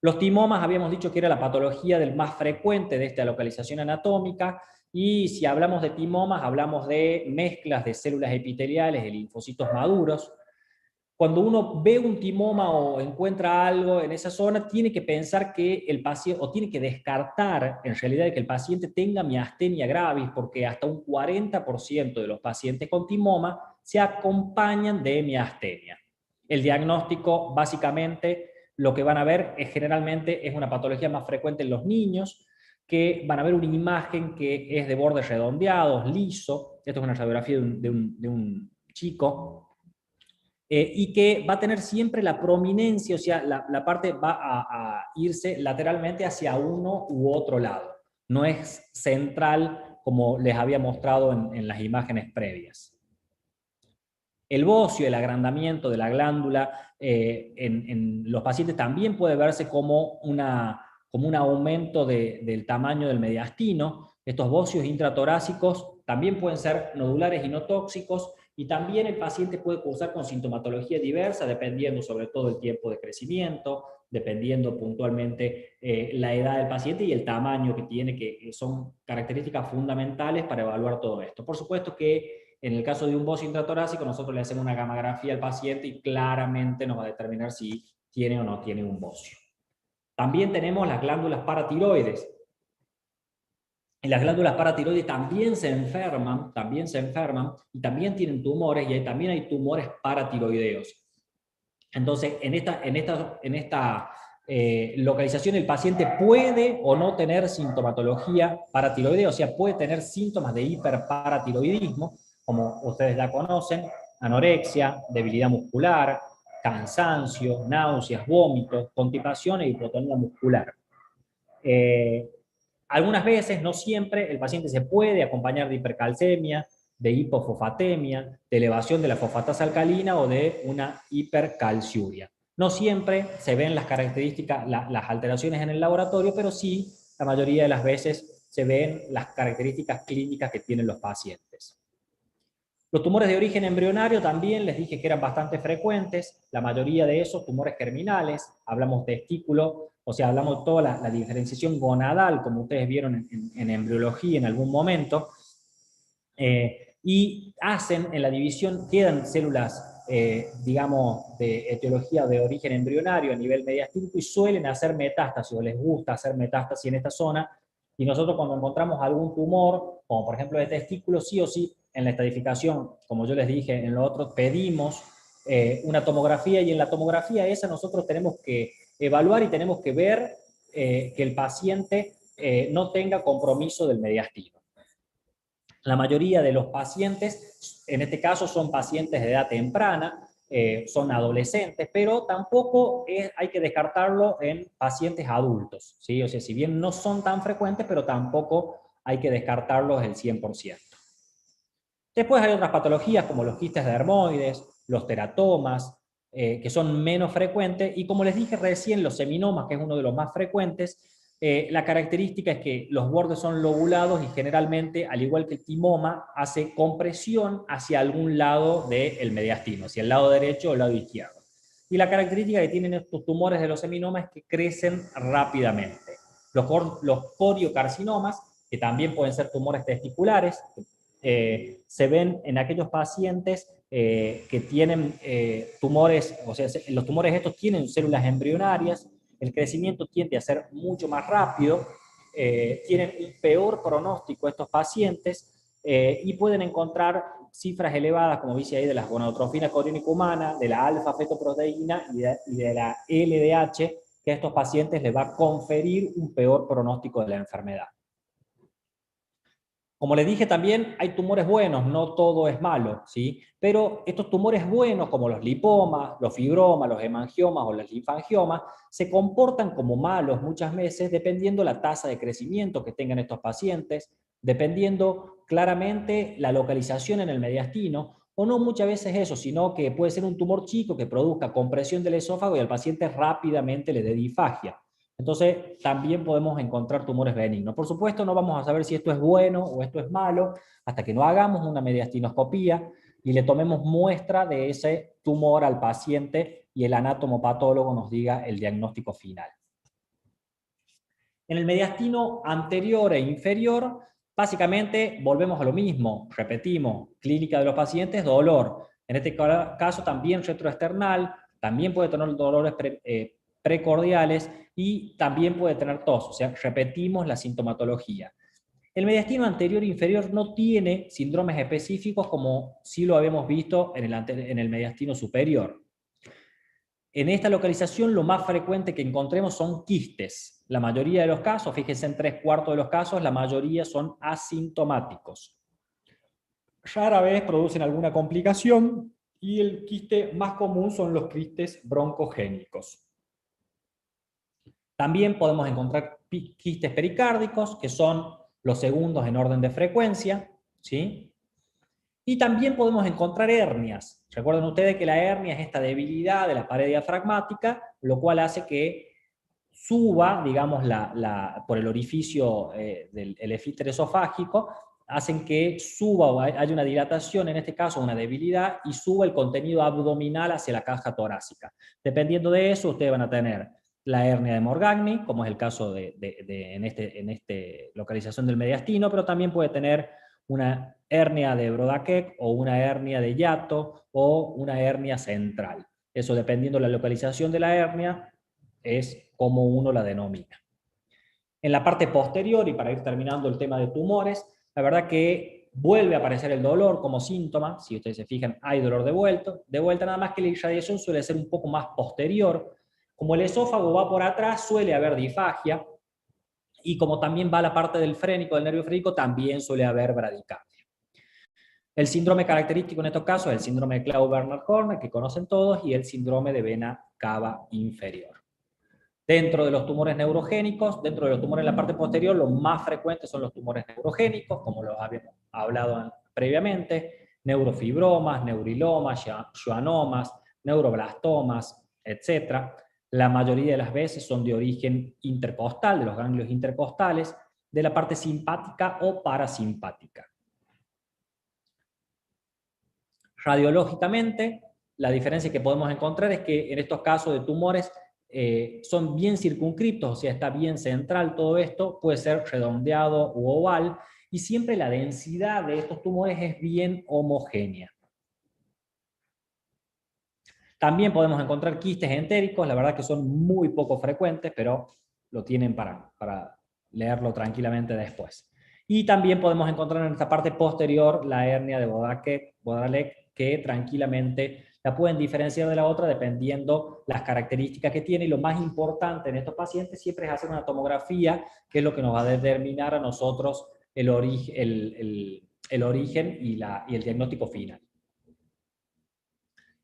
Los timomas habíamos dicho que era la patología del más frecuente de esta localización anatómica, y si hablamos de timomas hablamos de mezclas de células epiteliales de linfocitos maduros. Cuando uno ve un timoma o encuentra algo en esa zona, tiene que pensar que el paciente, o tiene que descartar en realidad de que el paciente tenga miastenia gravis, porque hasta un 40% de los pacientes con timoma se acompañan de miastenia. El diagnóstico, básicamente, lo que van a ver es generalmente es una patología más frecuente en los niños, que van a ver una imagen que es de bordes redondeados, liso. Esto es una radiografía de un chico. Y que va a tener siempre la prominencia, o sea, la parte va a irse lateralmente hacia uno u otro lado. No es central como les había mostrado en las imágenes previas. El bocio, el agrandamiento de la glándula en los pacientes también puede verse como un aumento del tamaño del mediastino. Estos bocios intratorácicos también pueden ser nodulares y no tóxicos, y también el paciente puede cursar con sintomatología diversa, dependiendo sobre todo el tiempo de crecimiento, dependiendo puntualmente la edad del paciente y el tamaño que tiene, que son características fundamentales para evaluar todo esto. Por supuesto que en el caso de un bocio intratorácico, nosotros le hacemos una gamografía al paciente y claramente nos va a determinar si tiene o no tiene un bocio. También tenemos las glándulas paratiroides. Y las glándulas paratiroides también se enferman y también tienen tumores, y también hay tumores paratiroideos. Entonces, en esta localización el paciente puede o no tener sintomatología paratiroidea, o sea, puede tener síntomas de hiperparatiroidismo, como ustedes ya conocen, anorexia, debilidad muscular, cansancio, náuseas, vómitos, constipación e hipotonía muscular. Algunas veces, no siempre, el paciente se puede acompañar de hipercalcemia, de hipofosfatemia, de elevación de la fosfatasa alcalina o de una hipercalciuria. No siempre se ven las características, las alteraciones en el laboratorio, pero sí, la mayoría de las veces se ven las características clínicas que tienen los pacientes. Los tumores de origen embrionario también les dije que eran bastante frecuentes, la mayoría de esos tumores germinales, hablamos testículo, o sea, hablamos de toda la diferenciación gonadal, como ustedes vieron en embriología en algún momento, y hacen en la división, quedan células, digamos, de etiología de origen embrionario a nivel mediastínico y suelen hacer metástasis, o les gusta hacer metástasis en esta zona, y nosotros cuando encontramos algún tumor, como por ejemplo de testículo, sí o sí, en la estratificación, como yo les dije en lo otro, pedimos una tomografía, y en la tomografía esa nosotros tenemos que evaluar y tenemos que ver que el paciente no tenga compromiso del mediastino. La mayoría de los pacientes, en este caso son pacientes de edad temprana, son adolescentes, pero tampoco hay que descartarlo en pacientes adultos, ¿sí? O sea, si bien no son tan frecuentes, pero tampoco hay que descartarlos el 100%. Después hay otras patologías como los quistes dermoides, los teratomas, que son menos frecuentes, y como les dije recién, los seminomas, que es uno de los más frecuentes, la característica es que los bordes son lobulados y generalmente, al igual que el timoma, hace compresión hacia algún lado del mediastino, hacia el lado derecho o el lado izquierdo. Y la característica que tienen estos tumores de los seminomas es que crecen rápidamente. Los coriocarcinomas, que también pueden ser tumores testiculares, se ven en aquellos pacientes que tienen tumores, o sea, los tumores estos tienen células embrionarias, el crecimiento tiende a ser mucho más rápido, tienen un peor pronóstico estos pacientes y pueden encontrar cifras elevadas, como dice ahí, de la gonadotrofina coriónica humana, de la alfa-fetoproteína y de la LDH, que a estos pacientes les va a conferir un peor pronóstico de la enfermedad. Como les dije también, hay tumores buenos, no todo es malo, ¿sí? Pero estos tumores buenos, como los lipomas, los fibromas, los hemangiomas o los linfangiomas, se comportan como malos muchas veces dependiendo la tasa de crecimiento que tengan estos pacientes, dependiendo claramente la localización en el mediastino, o no muchas veces eso, sino que puede ser un tumor chico que produzca compresión del esófago y al paciente rápidamente le dé disfagia. Entonces, también podemos encontrar tumores benignos. Por supuesto, no vamos a saber si esto es bueno o esto es malo hasta que no hagamos una mediastinoscopía y le tomemos muestra de ese tumor al paciente y el anatomopatólogo nos diga el diagnóstico final. En el mediastino anterior e inferior, básicamente volvemos a lo mismo, repetimos, clínica de los pacientes, dolor. En este caso también retroesternal, también puede tener dolores precordiales y también puede tener tos, o sea, repetimos la sintomatología. El mediastino anterior e inferior no tiene síndromes específicos como sí lo habíamos visto en el mediastino superior. En esta localización lo más frecuente que encontremos son quistes. La mayoría de los casos, fíjense en 3/4 de los casos, la mayoría son asintomáticos. Rara vez producen alguna complicación y el quiste más común son los quistes broncogénicos. También podemos encontrar quistes pericárdicos, que son los segundos en orden de frecuencia, ¿sí? Y también podemos encontrar hernias. Recuerden ustedes que la hernia es esta debilidad de la pared diafragmática, lo cual hace que suba, digamos, por el orificio del esfínter esofágico, hacen que suba o haya una dilatación, en este caso una debilidad, y suba el contenido abdominal hacia la caja torácica. Dependiendo de eso, ustedes van a tener la hernia de Morgagni, como es el caso en esta localización del mediastino, pero también puede tener una hernia de Brodakek o una hernia de hiato o una hernia central. Eso, dependiendo de la localización de la hernia, es como uno la denomina. En la parte posterior, y para ir terminando el tema de tumores, la verdad que vuelve a aparecer el dolor como síntoma. Si ustedes se fijan, hay dolor de vuelta, nada más que la irradiación suele ser un poco más posterior. Como el esófago va por atrás, suele haber disfagia, y como también va la parte del frénico, del nervio frénico, también suele haber bradicardia. El síndrome característico en estos casos es el síndrome de Claude-Bernard-Horner, que conocen todos, y el síndrome de vena cava inferior. Dentro de los tumores neurogénicos, dentro de los tumores en la parte posterior, los más frecuentes son los tumores neurogénicos, como los habíamos hablado previamente, neurofibromas, neurilomas, schwannomas, neuroblastomas, etc. La mayoría de las veces son de origen intercostal, de los ganglios intercostales, de la parte simpática o parasimpática. Radiológicamente, la diferencia que podemos encontrar es que en estos casos de tumores son bien circunscriptos, o sea, está bien central todo esto, puede ser redondeado u oval, y siempre la densidad de estos tumores es bien homogénea. También podemos encontrar quistes entéricos, la verdad que son muy poco frecuentes, pero lo tienen para leerlo tranquilamente después. Y también podemos encontrar en esta parte posterior la hernia de Bodalek, que tranquilamente la pueden diferenciar de la otra dependiendo las características que tiene, y lo más importante en estos pacientes siempre es hacer una tomografía, que es lo que nos va a determinar a nosotros el origen y el diagnóstico final.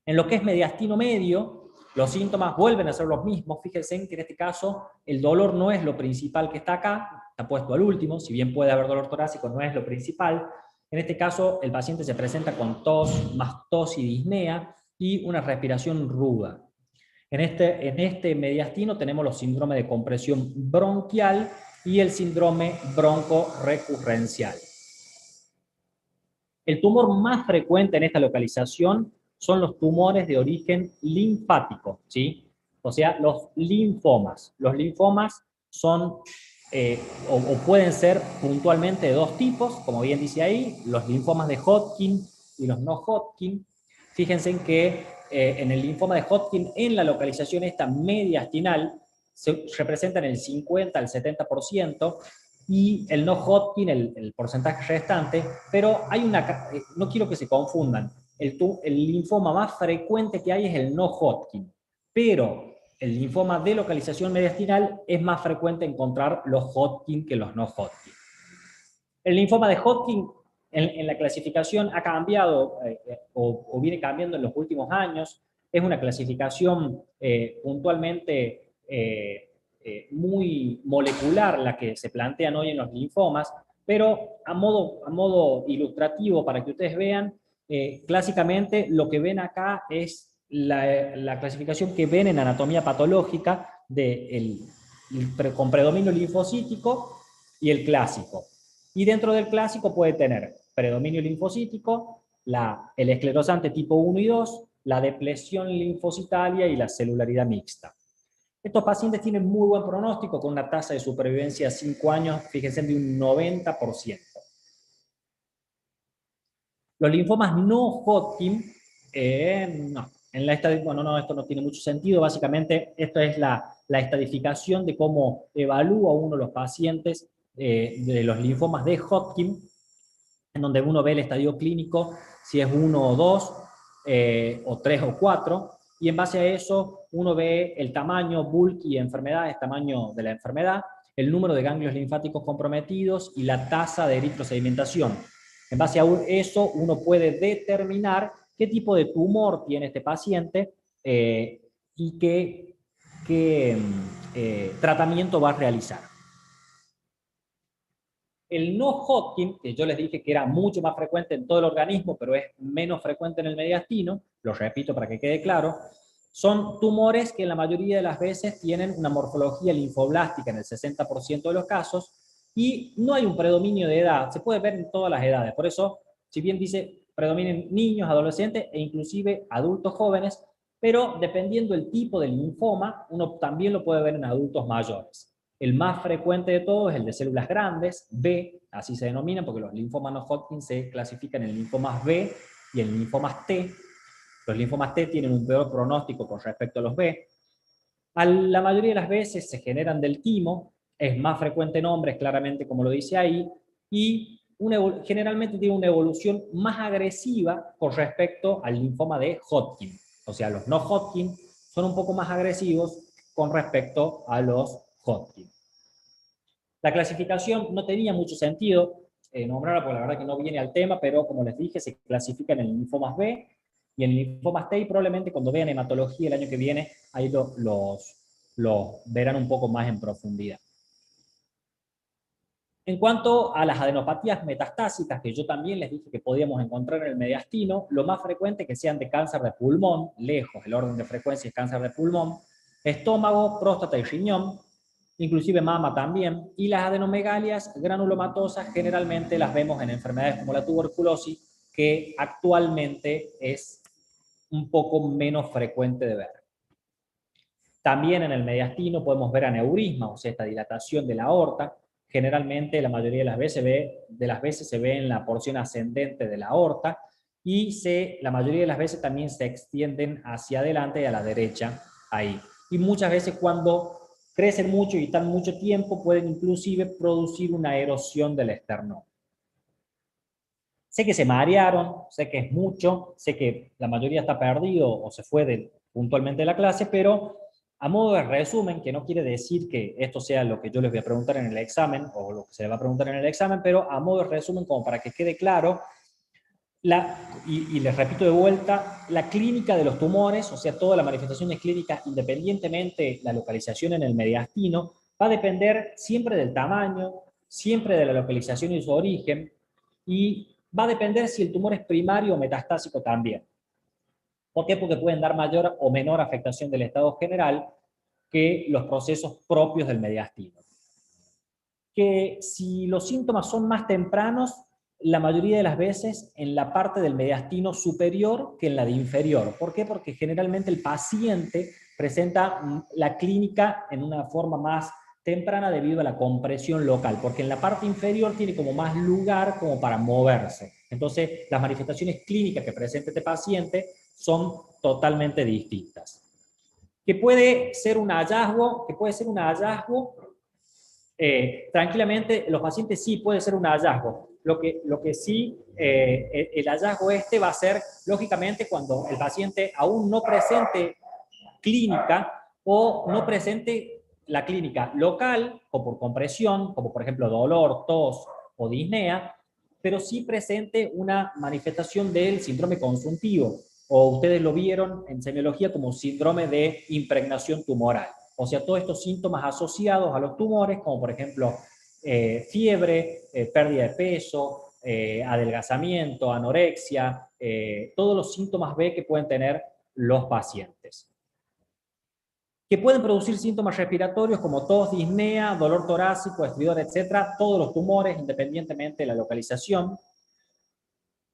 En lo que es mediastino medio, los síntomas vuelven a ser los mismos. Fíjense que en este caso el dolor no es lo principal que está acá, está puesto al último, si bien puede haber dolor torácico, no es lo principal. En este caso el paciente se presenta con tos, más tos y disnea, y una respiración ruda. En este mediastino tenemos los síndromes de compresión bronquial y el síndrome broncorrecurrencial. El tumor más frecuente en esta localización son los tumores de origen linfático, ¿sí? O sea, los linfomas. Los linfomas son, o pueden ser puntualmente de dos tipos, como bien dice ahí, los linfomas de Hodgkin y los no Hodgkin. Fíjense en que en el linfoma de Hodgkin, en la localización esta mediastinal, se representan el 50 al 70%, y el no Hodgkin el porcentaje restante, pero hay no quiero que se confundan, el linfoma más frecuente que hay es el no Hodgkin, pero el linfoma de localización mediastinal es más frecuente encontrar los Hodgkin que los no Hodgkin. El linfoma de Hodgkin en la clasificación ha cambiado o viene cambiando en los últimos años. Es una clasificación puntualmente muy molecular la que se plantean hoy en los linfomas, pero a modo ilustrativo para que ustedes vean, clásicamente lo que ven acá es la clasificación que ven en anatomía patológica con predominio linfocítico y el clásico. Y dentro del clásico puede tener predominio linfocítico, el esclerosante tipo 1 y 2, la depresión linfocitaria y la celularidad mixta. Estos pacientes tienen muy buen pronóstico, con una tasa de supervivencia a 5 años, fíjense, de un 90%. Los linfomas no Hodgkin, no. Bueno, esto no tiene mucho sentido. Básicamente, esto es la estadificación de cómo evalúa uno los pacientes de los linfomas de Hodgkin, en donde uno ve el estadio clínico, si es 1 o 2, o 3 o 4, y en base a eso uno ve el tamaño, bulk y enfermedad, tamaño de la enfermedad, el número de ganglios linfáticos comprometidos y la tasa de eritrosedimentación. En base a eso uno puede determinar qué tipo de tumor tiene este paciente y qué tratamiento va a realizar. El no Hodgkin, que yo les dije que era mucho más frecuente en todo el organismo, pero es menos frecuente en el mediastino, lo repito para que quede claro, son tumores que en la mayoría de las veces tienen una morfología linfoblástica en el 60% de los casos, y no hay un predominio de edad, se puede ver en todas las edades. Por eso, si bien dice predominen niños, adolescentes e inclusive adultos jóvenes, pero dependiendo del tipo del linfoma, uno también lo puede ver en adultos mayores. El más frecuente de todos es el de células grandes, B, así se denominan, porque los linfomas no Hodgkin se clasifican en linfomas B y en linfomas T. Los linfomas T tienen un peor pronóstico con respecto a los B. La mayoría de las veces se generan del timo, es más frecuente en hombres, claramente como lo dice ahí, y generalmente tiene una evolución más agresiva con respecto al linfoma de Hodgkin. O sea, los no Hodgkin son un poco más agresivos con respecto a los Hodgkin. La clasificación no tenía mucho sentido nombrarla, porque la verdad que no viene al tema, pero como les dije, se clasifican en linfomas B y en linfomas T, y probablemente cuando vean hematología el año que viene, ahí los verán un poco más en profundidad. En cuanto a las adenopatías metastásicas, que yo también les dije que podíamos encontrar en el mediastino, lo más frecuente es que sean de cáncer de pulmón, lejos, el orden de frecuencia es cáncer de pulmón, estómago, próstata y riñón, inclusive mama también, y las adenomegalias granulomatosas generalmente las vemos en enfermedades como la tuberculosis, que actualmente es un poco menos frecuente de ver. También en el mediastino podemos ver aneurisma, o sea, esta dilatación de la aorta. Generalmente, la mayoría de las veces se ve en la porción ascendente de la aorta y la mayoría de las veces también se extienden hacia adelante y a la derecha ahí. Y muchas veces cuando crecen mucho y están mucho tiempo, pueden inclusive producir una erosión del esternón. Sé que se marearon, sé que es mucho, sé que la mayoría está perdido o se fue puntualmente de la clase, pero a modo de resumen, que no quiere decir que esto sea lo que yo les voy a preguntar en el examen o lo que se les va a preguntar en el examen, pero a modo de resumen, como para que quede claro, y les repito de vuelta, la clínica de los tumores, o sea, todas las manifestaciones clínicas, independientemente de la localización en el mediastino, va a depender siempre del tamaño, siempre de la localización y su origen, y va a depender si el tumor es primario o metastásico también. ¿Por qué? Porque pueden dar mayor o menor afectación del estado general que los procesos propios del mediastino. Que si los síntomas son más tempranos, la mayoría de las veces en la parte del mediastino superior que en la de inferior. ¿Por qué? Porque generalmente el paciente presenta la clínica en una forma más temprana debido a la compresión local, porque en la parte inferior tiene como más lugar como para moverse. Entonces, las manifestaciones clínicas que presenta este paciente son totalmente distintas. Que puede ser un hallazgo, tranquilamente, los pacientes sí puede ser un hallazgo. Lo que sí, el hallazgo va a ser, lógicamente, cuando el paciente aún no presente clínica o no presente la clínica local, o por compresión, como por ejemplo dolor, tos o disnea, pero sí presente una manifestación del síndrome consuntivo, o ustedes lo vieron en semiología como síndrome de impregnación tumoral. O sea, todos estos síntomas asociados a los tumores, como por ejemplo fiebre, pérdida de peso, adelgazamiento, anorexia, todos los síntomas B que pueden tener los pacientes. Que pueden producir síntomas respiratorios como tos, disnea, dolor torácico, estridor, etcétera, todos los tumores, independientemente de la localización.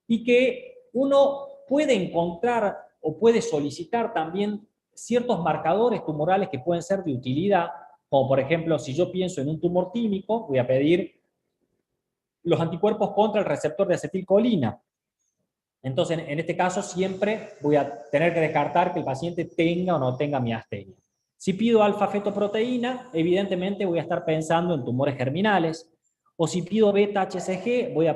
Y que uno puede encontrar o puede solicitar también ciertos marcadores tumorales que pueden ser de utilidad, como por ejemplo, si yo pienso en un tumor tímico, voy a pedir los anticuerpos contra el receptor de acetilcolina. Entonces, en este caso, siempre voy a tener que descartar que el paciente tenga o no tenga miastenia. Si pido alfa-fetoproteína, evidentemente voy a estar pensando en tumores germinales. O si pido beta-HCG, voy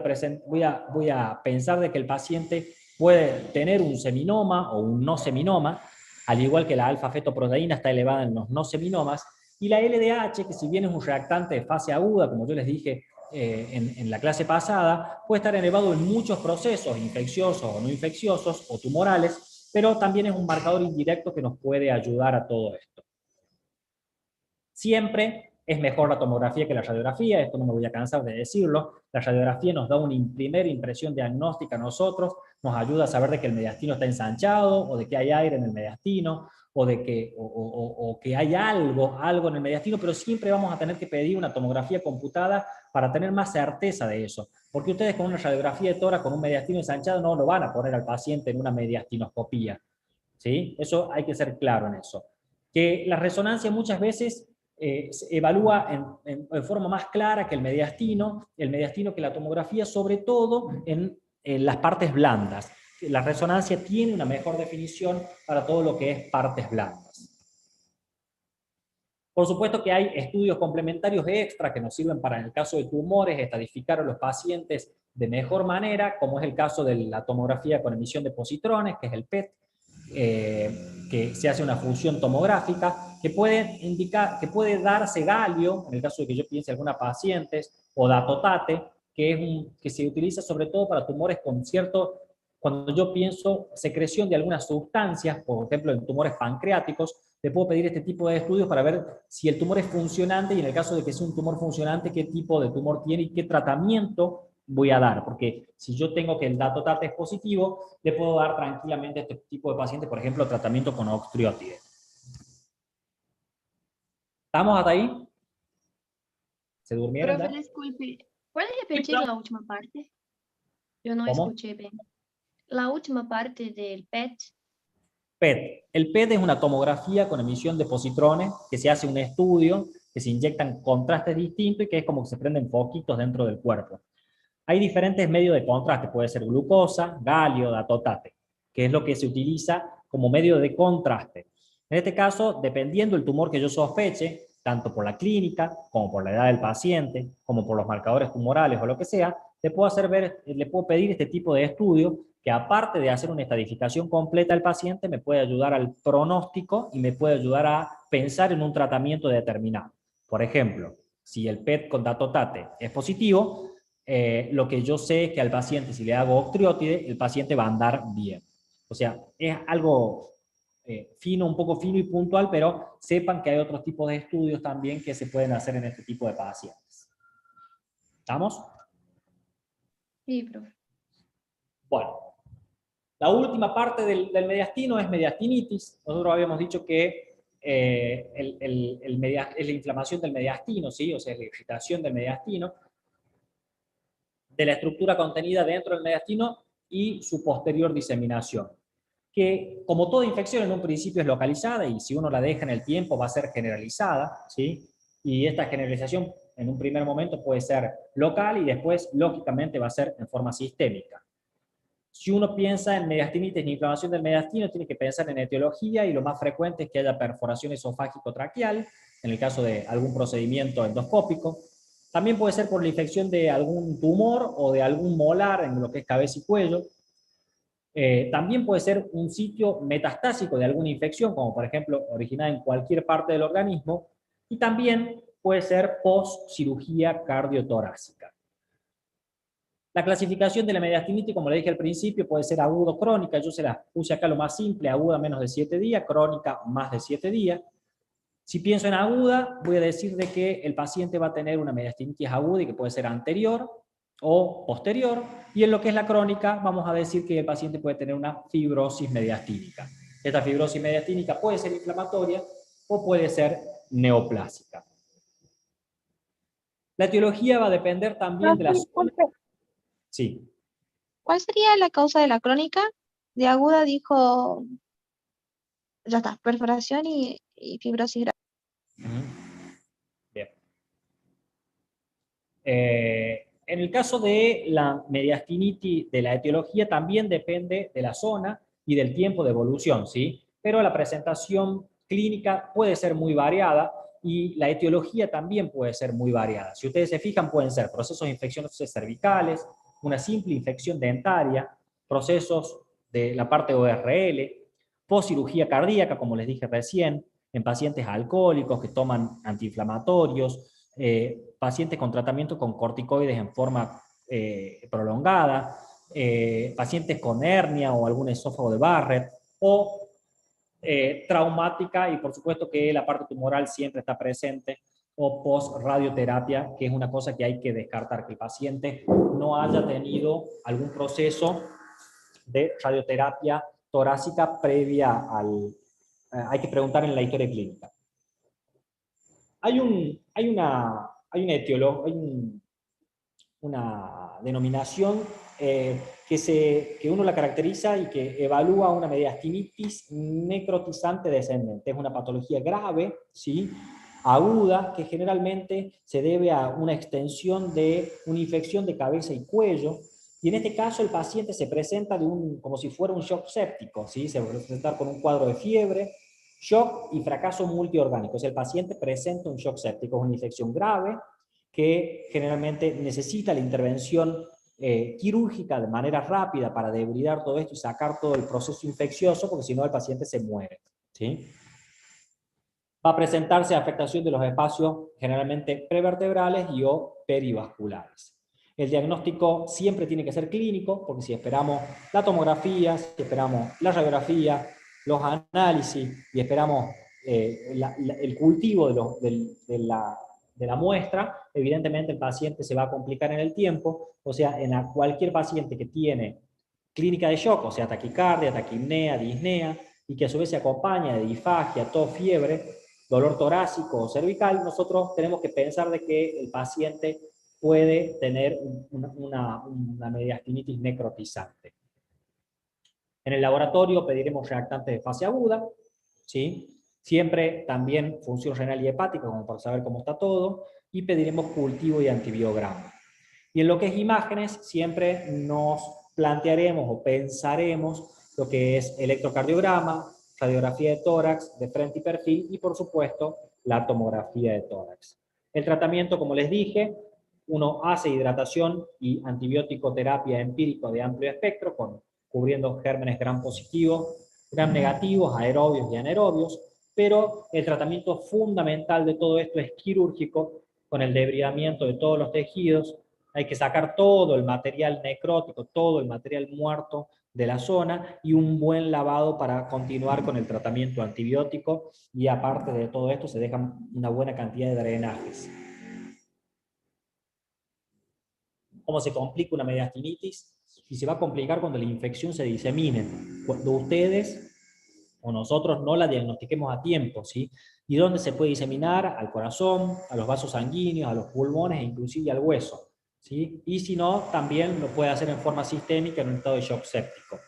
a pensar de que el paciente puede tener un seminoma o un no seminoma, al igual que la alfa-fetoproteína está elevada en los no seminomas. Y la LDH, que si bien es un reactante de fase aguda, como yo les dije en la clase pasada, puede estar elevado en muchos procesos infecciosos o no infecciosos o tumorales, pero también es un marcador indirecto que nos puede ayudar a todo esto. Siempre es mejor la tomografía que la radiografía, esto no me voy a cansar de decirlo. La radiografía nos da una primera impresión diagnóstica a nosotros, nos ayuda a saber de que el mediastino está ensanchado, o de que hay aire en el mediastino, o de que, o que hay algo en el mediastino, pero siempre vamos a tener que pedir una tomografía computada para tener más certeza de eso. Porque ustedes con una radiografía de tórax con un mediastino ensanchado no lo van a poner al paciente en una mediastinoscopía, ¿sí? Eso hay que ser claro en eso. Que la resonancia muchas veces se evalúa en forma más clara que el mediastino que la tomografía, sobre todo en las partes blandas. La resonancia tiene una mejor definición para todo lo que es partes blandas. Por supuesto que hay estudios complementarios extra que nos sirven para, en el caso de tumores, estadificar a los pacientes de mejor manera, como es el caso de la tomografía con emisión de positrones, que es el PET, que se hace una función tomográfica, que puede indicar, que puede darse galio, en el caso de que yo piense en algunas pacientes, o datotate, que se utiliza sobre todo para tumores con cierto, cuando yo pienso secreción de algunas sustancias, por ejemplo en tumores pancreáticos, le puedo pedir este tipo de estudios para ver si el tumor es funcionante y en el caso de que sea un tumor funcionante, qué tipo de tumor tiene y qué tratamiento voy a dar, porque si yo tengo que el datotate es positivo, le puedo dar tranquilamente a este tipo de pacientes, por ejemplo, tratamiento con oxtriótide. ¿Estamos hasta ahí? ¿Se durmieron? Profe, disculpe, ¿puede repetir la última parte? Yo no ¿Cómo? escuché bien. La última parte del PET. PET. El PET es una tomografía con emisión de positrones, que se hace un estudio, que se inyectan contrastes distintos y que es como que se prenden foquitos dentro del cuerpo. Hay diferentes medios de contraste, puede ser glucosa, galio, datotate, que es lo que se utiliza como medio de contraste. En este caso, dependiendo del tumor que yo sospeche, tanto por la clínica, como por la edad del paciente, como por los marcadores tumorales o lo que sea, le puedo pedir este tipo de estudio que, aparte de hacer una estadificación completa del paciente, me puede ayudar al pronóstico y me puede ayudar a pensar en un tratamiento determinado. Por ejemplo, si el PET con datotate es positivo, lo que yo sé es que al paciente, si le hago octreotide, el paciente va a andar bien. O sea, es algo fino, un poco fino y puntual, pero sepan que hay otros tipos de estudios también que se pueden hacer en este tipo de pacientes. ¿Estamos? Sí, profe. Bueno, la última parte del mediastino es mediastinitis. Nosotros habíamos dicho que es la inflamación del mediastino, ¿sí? O sea, es la irritación del mediastino, de la estructura contenida dentro del mediastino y su posterior diseminación, que como toda infección en un principio es localizada y si uno la deja en el tiempo va a ser generalizada, ¿sí? Y esta generalización en un primer momento puede ser local y después lógicamente va a ser en forma sistémica. Si uno piensa en mediastinitis y inflamación del mediastino, tiene que pensar en etiología y lo más frecuente es que haya perforación esofágico-traqueal, en el caso de algún procedimiento endoscópico. También puede ser por la infección de algún tumor o de algún molar en lo que es cabeza y cuello. También puede ser un sitio metastásico de alguna infección, como por ejemplo originada en cualquier parte del organismo. Y también puede ser post-cirugía cardiotorácica. La clasificación de la mediastinitis, como le dije al principio, puede ser aguda o crónica. Yo se las puse acá lo más simple: aguda menos de 7 días, crónica más de 7 días. Si pienso en aguda, voy a decir de que el paciente va a tener una mediastinitis aguda y que puede ser anterior o posterior. Y en lo que es la crónica, vamos a decir que el paciente puede tener una fibrosis mediastínica. Esta fibrosis mediastínica puede ser inflamatoria o puede ser neoplásica. La etiología va a depender también de la zona. Sí. ¿Cuál sería la causa de la crónica? De aguda dijo, ya está, perforación y fibrosis grave. Bien. En el caso de la mediastinitis, de la etiología, también depende de la zona y del tiempo de evolución, ¿sí? Pero la presentación clínica puede ser muy variada y la etiología también puede ser muy variada. Si ustedes se fijan, pueden ser procesos infecciosos cervicales, una simple infección dentaria, procesos de la parte ORL, postcirugía cardíaca, como les dije recién, en pacientes alcohólicos que toman antiinflamatorios, pacientes con tratamiento con corticoides en forma prolongada, pacientes con hernia o algún esófago de Barrett, o traumática, y por supuesto que la parte tumoral siempre está presente, o post-radioterapia, que es una cosa que hay que descartar, que el paciente no haya tenido algún proceso de radioterapia torácica previa al... hay que preguntar en la historia clínica. Hay una denominación que uno la caracteriza y que evalúa una mediastinitis necrotizante descendente. Es una patología grave, ¿sí? Aguda, que generalmente se debe a una extensión de una infección de cabeza y cuello. Y en este caso el paciente se presenta como si fuera un shock séptico, ¿sí? Se va a presentar con un cuadro de fiebre, shock y fracaso multiorgánico. O sea, el paciente presenta un shock séptico, es una infección grave que generalmente necesita la intervención quirúrgica de manera rápida para debridar todo esto y sacar todo el proceso infeccioso, porque si no el paciente se muere, ¿sí? Va a presentarse afectación de los espacios generalmente prevertebrales y o perivasculares. El diagnóstico siempre tiene que ser clínico, porque si esperamos la tomografía, si esperamos la radiografía, los análisis y esperamos el cultivo de la muestra, evidentemente el paciente se va a complicar en el tiempo. O sea, cualquier paciente que tiene clínica de shock, o sea, taquicardia, taquipnea, disnea, y que a su vez se acompaña de disfagia, tos, fiebre, dolor torácico o cervical, nosotros tenemos que pensar de que el paciente puede tener una mediastinitis necrotizante. En el laboratorio pediremos reactantes de fase aguda, ¿sí? Siempre también función renal y hepática, como para saber cómo está todo, y pediremos cultivo y antibiograma. Y en lo que es imágenes, siempre nos plantearemos o pensaremos lo que es electrocardiograma, radiografía de tórax, de frente y perfil, y por supuesto, la tomografía de tórax. El tratamiento, como les dije, uno hace hidratación y antibiótico terapia empírico de amplio espectro, cubriendo gérmenes gram positivos, gram negativos, aerobios y anaerobios, pero el tratamiento fundamental de todo esto es quirúrgico, con el debridamiento de todos los tejidos. Hay que sacar todo el material necrótico, todo el material muerto de la zona y un buen lavado para continuar con el tratamiento antibiótico, y aparte de todo esto se dejan una buena cantidad de drenajes. ¿Cómo se complica una mediastinitis? Y se va a complicar cuando la infección se disemine, cuando ustedes o nosotros no la diagnostiquemos a tiempo, ¿sí? ¿Y dónde se puede diseminar? Al corazón, a los vasos sanguíneos, a los pulmones e inclusive al hueso, ¿sí? Y si no, también lo puede hacer en forma sistémica en un estado de shock séptico.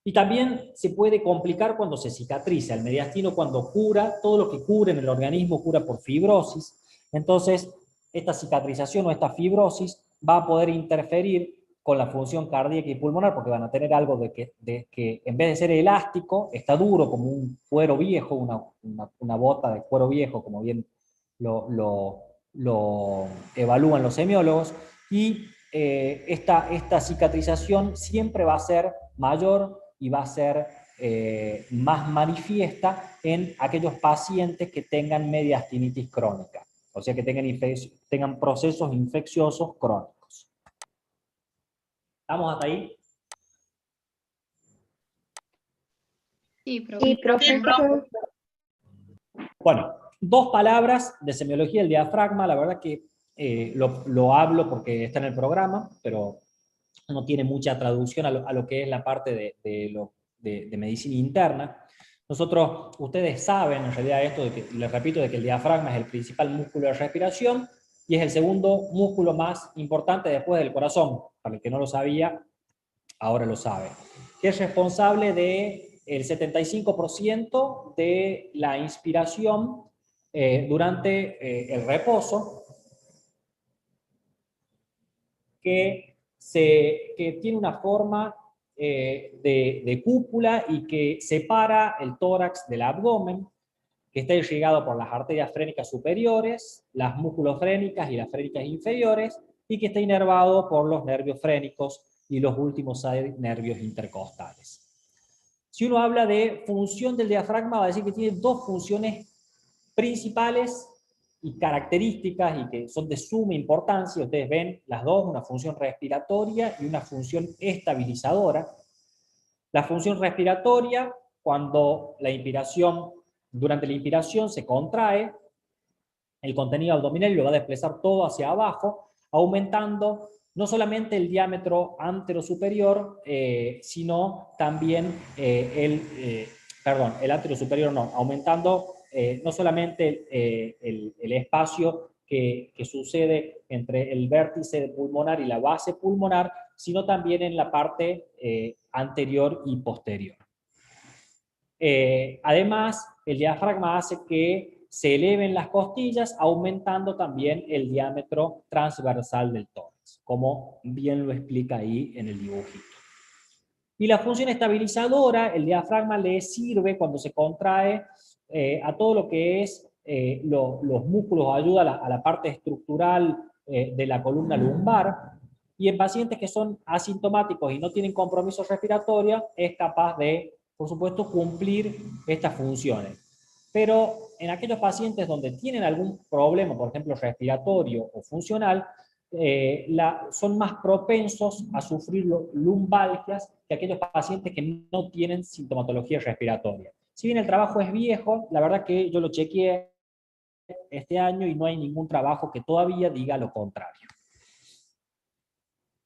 Y también se puede complicar cuando se cicatriza. El mediastino, cuando cura, todo lo que cura en el organismo cura por fibrosis. Entonces, esta cicatrización o esta fibrosis va a poder interferir con la función cardíaca y pulmonar, porque van a tener algo de que en vez de ser elástico, está duro como un cuero viejo, una bota de cuero viejo, como bien lo evalúan los semiólogos, y esta cicatrización siempre va a ser mayor y va a ser más manifiesta en aquellos pacientes que tengan mediastinitis crónica, o sea que tengan procesos infecciosos crónicos. ¿Estamos hasta ahí? Sí, profe. Sí, profe. Bueno, 2 palabras de semiología del diafragma. La verdad que lo hablo porque está en el programa, pero no tiene mucha traducción a lo que es la parte de medicina interna. Ustedes saben en realidad esto, les repito, de que el diafragma es el principal músculo de respiración y es el segundo músculo más importante después del corazón. Para el que no lo sabía, ahora lo sabe. Que es responsable del 75% de la inspiración durante el reposo, que tiene una forma de cúpula y que separa el tórax del abdomen, que está irrigado por las arterias frénicas superiores, las musculofrénicas y las frénicas inferiores, y que está inervado por los nervios frénicos y los últimos 6 nervios intercostales. Si uno habla de función del diafragma, va a decir que tiene 2 funciones principales y características y que son de suma importancia. Ustedes ven las 2, una función respiratoria y una función estabilizadora. La función respiratoria, cuando durante la inspiración se contrae el contenido abdominal y lo va a desplazar todo hacia abajo, aumentando no solamente el diámetro anterosuperior, sino también el anterosuperior no, aumentando no solamente el espacio que sucede entre el vértice pulmonar y la base pulmonar, sino también en la parte anterior y posterior. Además, el diafragma hace que se eleven las costillas, aumentando también el diámetro transversal del tórax, como bien lo explica ahí en el dibujito. Y la función estabilizadora, el diafragma le sirve cuando se contrae a todo lo que es los músculos, ayuda a la parte estructural de la columna lumbar, y en pacientes que son asintomáticos y no tienen compromiso respiratorio, es capaz de, por supuesto, cumplir estas funciones. Pero en aquellos pacientes donde tienen algún problema, por ejemplo, respiratorio o funcional, son más propensos a sufrir lumbalgias que aquellos pacientes que no tienen sintomatología respiratoria. Si bien el trabajo es viejo, la verdad que yo lo chequeé este año y no hay ningún trabajo que todavía diga lo contrario.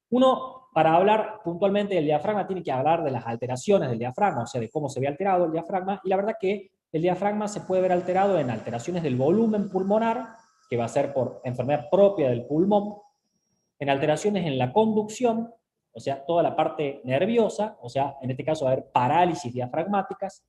Uno, para hablar puntualmente del diafragma, tiene que hablar de las alteraciones del diafragma, o sea, de cómo se ve alterado el diafragma, y la verdad que el diafragma se puede ver alterado en alteraciones del volumen pulmonar, que va a ser por enfermedad propia del pulmón, en alteraciones en la conducción, o sea, toda la parte nerviosa, o sea, en este caso va a haber parálisis diafragmáticas,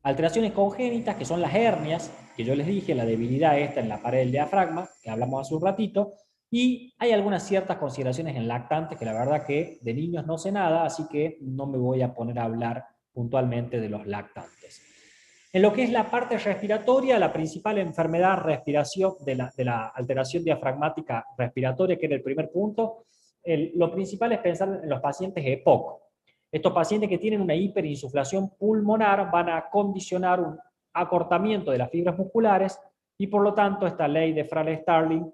alteraciones congénitas, que son las hernias, que yo les dije, la debilidad esta en la pared del diafragma, que hablamos hace un ratito, y hay algunas ciertas consideraciones en lactantes, que la verdad que de niños no sé nada, así que no me voy a poner a hablar puntualmente de los lactantes. En lo que es la parte respiratoria, la principal enfermedad de la alteración diafragmática respiratoria, que era el primer punto, lo principal es pensar en los pacientes EPOC. Estos pacientes que tienen una hiperinsuflación pulmonar van a condicionar un acortamiento de las fibras musculares y por lo tanto esta ley de Fraley-Starling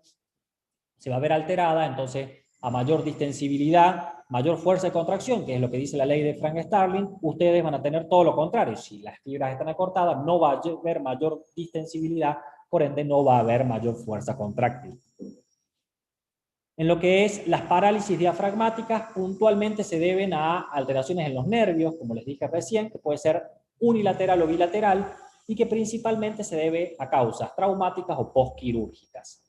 se va a ver alterada, entonces a mayor distensibilidad, mayor fuerza de contracción, que es lo que dice la ley de Frank-Starling, ustedes van a tener todo lo contrario. Si las fibras están acortadas, no va a haber mayor distensibilidad, por ende no va a haber mayor fuerza contráctil. En lo que es las parálisis diafragmáticas, puntualmente se deben a alteraciones en los nervios, como les dije recién, que puede ser unilateral o bilateral, y que principalmente se debe a causas traumáticas o postquirúrgicas.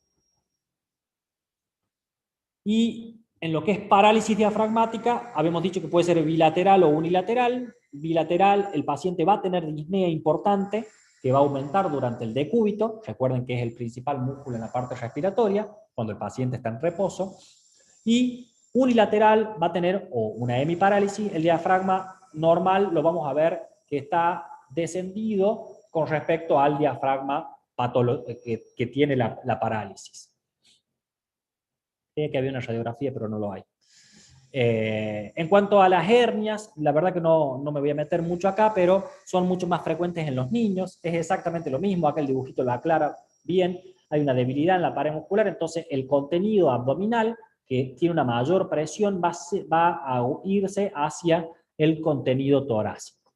Y en lo que es parálisis diafragmática, habíamos dicho que puede ser bilateral o unilateral. Bilateral, el paciente va a tener disnea importante, que va a aumentar durante el decúbito. Recuerden que es el principal músculo en la parte respiratoria, cuando el paciente está en reposo. Y unilateral va a tener o una hemiparálisis. El diafragma normal lo vamos a ver que está descendido con respecto al diafragma que tiene la parálisis. Creía que había una radiografía, pero no lo hay. En cuanto a las hernias, la verdad que no me voy a meter mucho acá, pero son mucho más frecuentes en los niños. Es exactamente lo mismo, acá el dibujito lo aclara bien. Hay una debilidad en la pared muscular, entonces el contenido abdominal, que tiene una mayor presión, va a irse hacia el contenido torácico.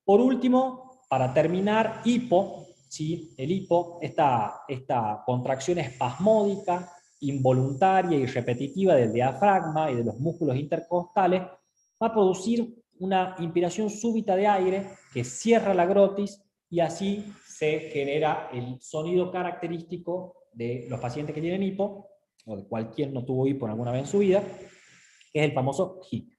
Por último, para terminar, hipo. ¿Sí? El hipo, esta contracción espasmódica, involuntaria y repetitiva del diafragma y de los músculos intercostales, va a producir una inspiración súbita de aire que cierra la glotis y así se genera el sonido característico de los pacientes que tienen hipo, o de cualquier no tuvo hipo alguna vez en su vida, que es el famoso HIP.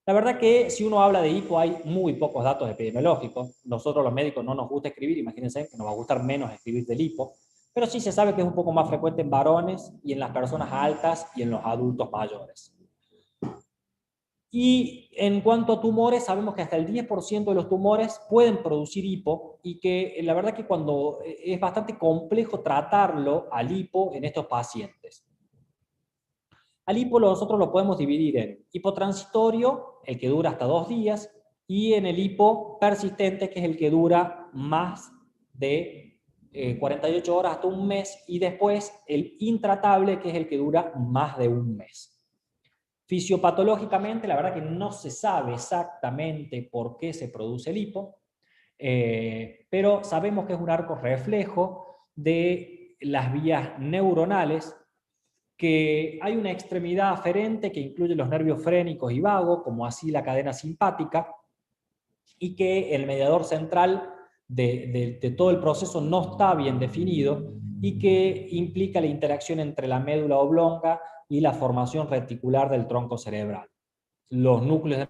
La verdad que si uno habla de hipo hay muy pocos datos epidemiológicos. Nosotros los médicos no nos gusta escribir, imagínense que nos va a gustar menos escribir del hipo, pero sí se sabe que es un poco más frecuente en varones y en las personas altas y en los adultos mayores. Y en cuanto a tumores, sabemos que hasta el 10% de los tumores pueden producir hipo y que la verdad que cuando es bastante complejo tratarlo al hipo en estos pacientes. Al hipo nosotros lo podemos dividir en hipotransitorio, el que dura hasta 2 días, y en el hipo persistente, que es el que dura más de 48 horas hasta un mes, y después el intratable, que es el que dura más de un mes. Fisiopatológicamente, la verdad que no se sabe exactamente por qué se produce el hipo, pero sabemos que es un arco reflejo de las vías neuronales, que hay una extremidad aferente que incluye los nervios frénicos y vagos, como así la cadena simpática, y que el mediador central de todo el proceso no está bien definido y que implica la interacción entre la médula oblonga y la formación reticular del tronco cerebral, los núcleos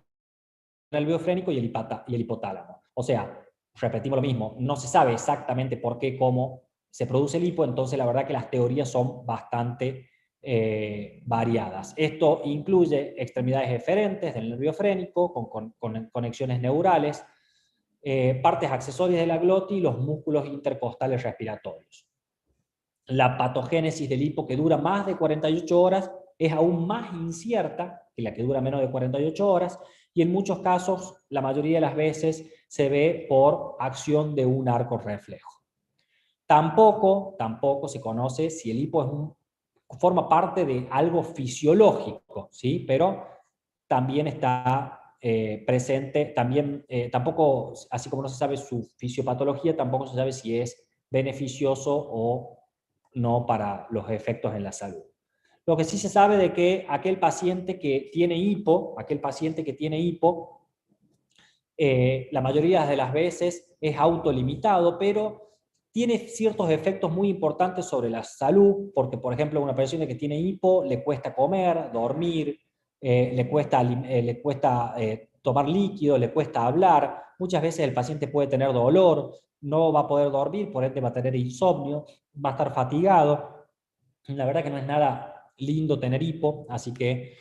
del nervio frénico y el hipotálamo. O sea, repetimos lo mismo, no se sabe exactamente por qué, cómo se produce el hipo, entonces la verdad que las teorías son bastante variadas. Esto incluye extremidades eferentes del nervio frénico con conexiones neurales, partes accesorias de la glotis y los músculos intercostales respiratorios. La patogénesis del hipo que dura más de 48 horas es aún más incierta que la que dura menos de 48 horas y en muchos casos, la mayoría de las veces, se ve por acción de un arco reflejo. Tampoco se conoce si el hipo forma parte de algo fisiológico, ¿sí? Pero también está presente, tampoco, así como no se sabe su fisiopatología, tampoco se sabe si es beneficioso o no para los efectos en la salud. Lo que sí se sabe de que aquel paciente que tiene hipo, la mayoría de las veces es autolimitado, pero tiene ciertos efectos muy importantes sobre la salud, porque por ejemplo una persona que tiene hipo le cuesta comer, dormir, le cuesta tomar líquido, le cuesta hablar, muchas veces el paciente puede tener dolor, no va a poder dormir, por ende va a tener insomnio, va a estar fatigado. La verdad que no es nada lindo tener hipo, así que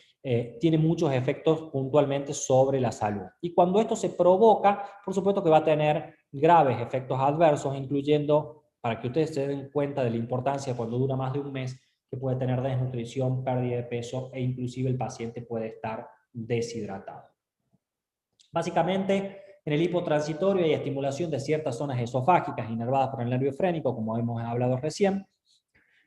tiene muchos efectos puntualmente sobre la salud. Y cuando esto se provoca, por supuesto que va a tener graves efectos adversos, incluyendo, para que ustedes se den cuenta de la importancia cuando dura más de un mes, que puede tener desnutrición, pérdida de peso e inclusive el paciente puede estar deshidratado. Básicamente, en el hipo transitorio hay estimulación de ciertas zonas esofágicas inervadas por el nervio frénico, como hemos hablado recién,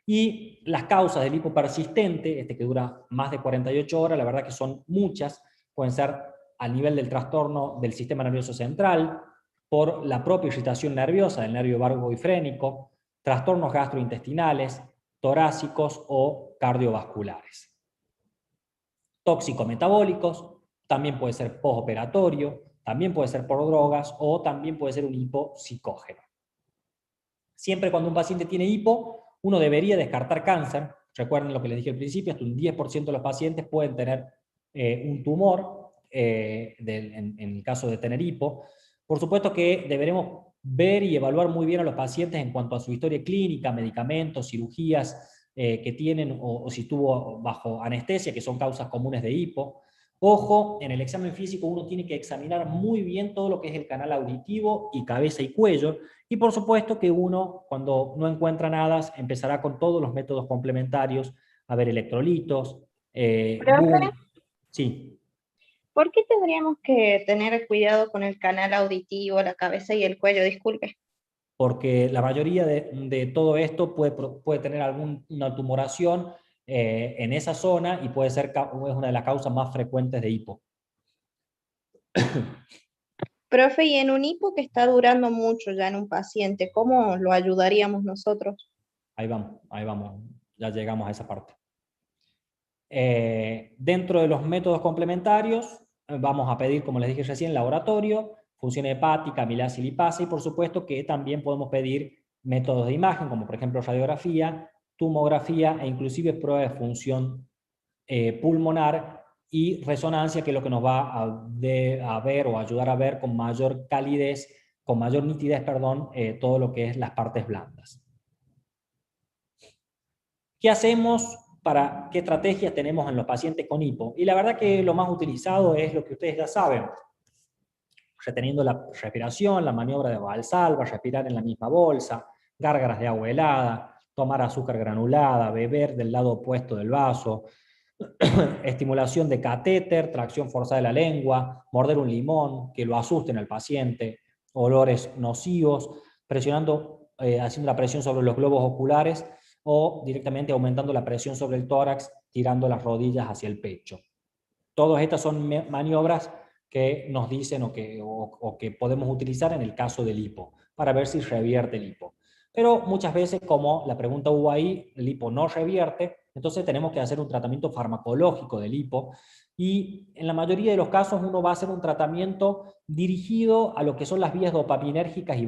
y las causas del hipo persistente, que dura más de 48 horas, la verdad que son muchas, pueden ser a nivel del trastorno del sistema nervioso central, por la propia irritación nerviosa del nervio vago y frénico, trastornos gastrointestinales, torácicos o cardiovasculares. Tóxico-metabólicos, también puede ser postoperatorio, también puede ser por drogas o también puede ser un hipo psicógeno. Siempre cuando un paciente tiene hipo, uno debería descartar cáncer. Recuerden lo que les dije al principio, hasta un 10% de los pacientes pueden tener un tumor en el caso de tener hipo. Por supuesto que deberemos ver y evaluar muy bien a los pacientes en cuanto a su historia clínica, medicamentos, cirugías que tienen o si estuvo bajo anestesia, que son causas comunes de hipo. Ojo, en el examen físico uno tiene que examinar muy bien todo lo que es el canal auditivo y cabeza y cuello, y por supuesto que uno, cuando no encuentra nada, empezará con todos los métodos complementarios, a ver electrolitos, Profe, sí. ¿por qué tendríamos que tener cuidado con el canal auditivo, la cabeza y el cuello? Disculpe. Porque la mayoría de todo esto puede tener alguna tumoración en esa zona y puede ser es una de las causas más frecuentes de hipo. Profe, y en un hipo que está durando mucho ya en un paciente, ¿cómo lo ayudaríamos nosotros? Ahí vamos, ya llegamos a esa parte. Dentro de los métodos complementarios, vamos a pedir, como les dije recién, laboratorio, función hepática, amilasa y lipasa, y por supuesto que también podemos pedir métodos de imagen, como por ejemplo radiografía, tomografía e inclusive prueba de función pulmonar y resonancia, que es lo que nos va a ver o ayudar a ver con mayor calidez, con mayor nitidez, perdón, todo lo que es las partes blandas. ¿Qué hacemos? ¿Qué estrategias tenemos en los pacientes con hipo? Y la verdad que lo más utilizado es lo que ustedes ya saben, reteniendo la respiración, la maniobra de Valsalva, respirar en la misma bolsa, gárgaras de agua helada, tomar azúcar granulada, beber del lado opuesto del vaso, estimulación de catéter, tracción forzada de la lengua, morder un limón, que lo asusten al paciente, olores nocivos, presionando, haciendo la presión sobre los globos oculares o directamente aumentando la presión sobre el tórax, tirando las rodillas hacia el pecho. Todas estas son maniobras que nos dicen o que podemos utilizar en el caso del hipo, para ver si revierte el hipo. Pero muchas veces, como la pregunta hubo ahí, el hipo no revierte, entonces tenemos que hacer un tratamiento farmacológico del hipo, y en la mayoría de los casos uno va a hacer un tratamiento dirigido a lo que son las vías dopaminérgicas y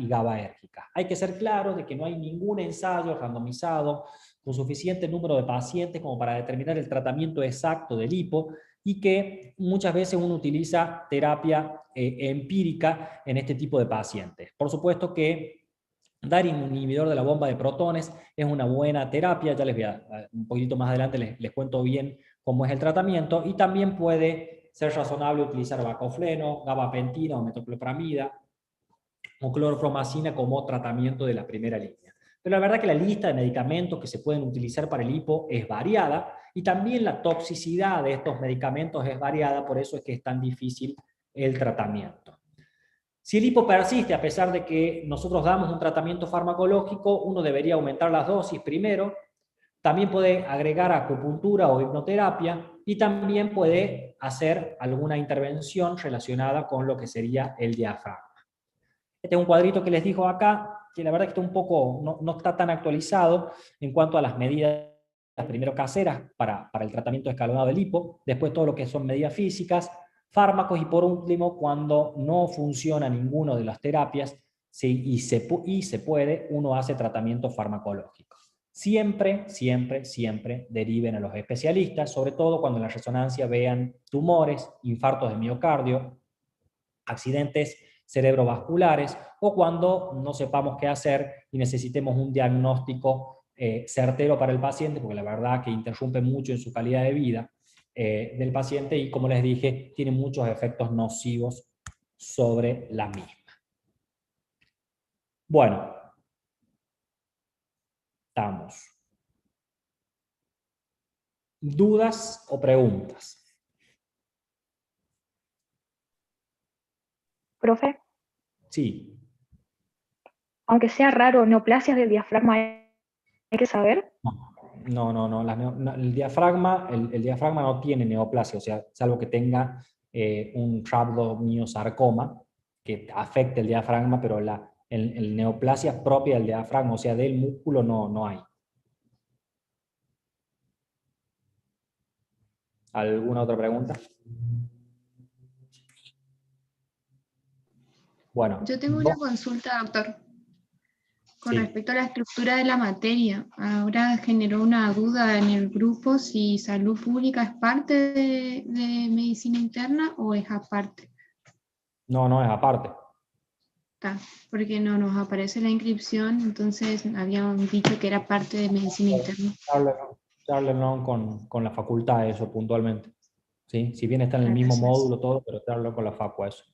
GABAérgicas. Hay que ser claro de que no hay ningún ensayo randomizado con suficiente número de pacientes como para determinar el tratamiento exacto del hipo, y que muchas veces uno utiliza terapia empírica en este tipo de pacientes. Por supuesto que dar inhibidor de la bomba de protones es una buena terapia, ya les voy un poquito más adelante les cuento bien cómo es el tratamiento, y también puede ser razonable utilizar bacofleno, gabapentina o metoclopramida o clorpromacina como tratamiento de la primera línea. Pero la verdad que la lista de medicamentos que se pueden utilizar para el hipo es variada, y también la toxicidad de estos medicamentos es variada, por eso es que es tan difícil el tratamiento. Si el hipo persiste, a pesar de que nosotros damos un tratamiento farmacológico, uno debería aumentar las dosis primero, también puede agregar acupuntura o hipnoterapia, y también puede hacer alguna intervención relacionada con lo que sería el diafragma. Este es un cuadrito que les digo acá, que la verdad que está un poco, no está tan actualizado en cuanto a las medidas, primero caseras para el tratamiento escalonado del hipo, después todo lo que son medidas físicas, fármacos, y por último, cuando no funciona ninguna de las terapias, ¿sí? Y se puede, uno hace tratamiento farmacológico. Siempre, siempre, siempre deriven a los especialistas, sobre todo cuando en la resonancia vean tumores, infartos de miocardio, accidentes cerebrovasculares, o cuando no sepamos qué hacer y necesitemos un diagnóstico certero para el paciente, porque la verdad que interrumpe mucho en su calidad de vida del paciente y, como les dije, tiene muchos efectos nocivos sobre la misma. Bueno, estamos. ¿Dudas o preguntas? Profe, Sí. aunque sea raro, neoplasias del diafragma hay que saber. No. El diafragma no tiene neoplasia, o sea, salvo que tenga un rhabdomiosarcoma que afecte el diafragma, pero el neoplasia propia del diafragma, o sea, del músculo, no hay. ¿Alguna otra pregunta? Bueno. Yo tengo una consulta, doctor, con Sí. respecto a la estructura de la materia. Ahora generó una duda en el grupo si salud pública es parte de medicina interna o es aparte. No, es aparte. Está, porque no nos aparece la inscripción, entonces habían dicho que era parte de medicina interna. Charlenlo con la facultad eso puntualmente. ¿Sí? Si bien está en el mismo Gracias. módulo todo, pero charlenlo con la facu eso.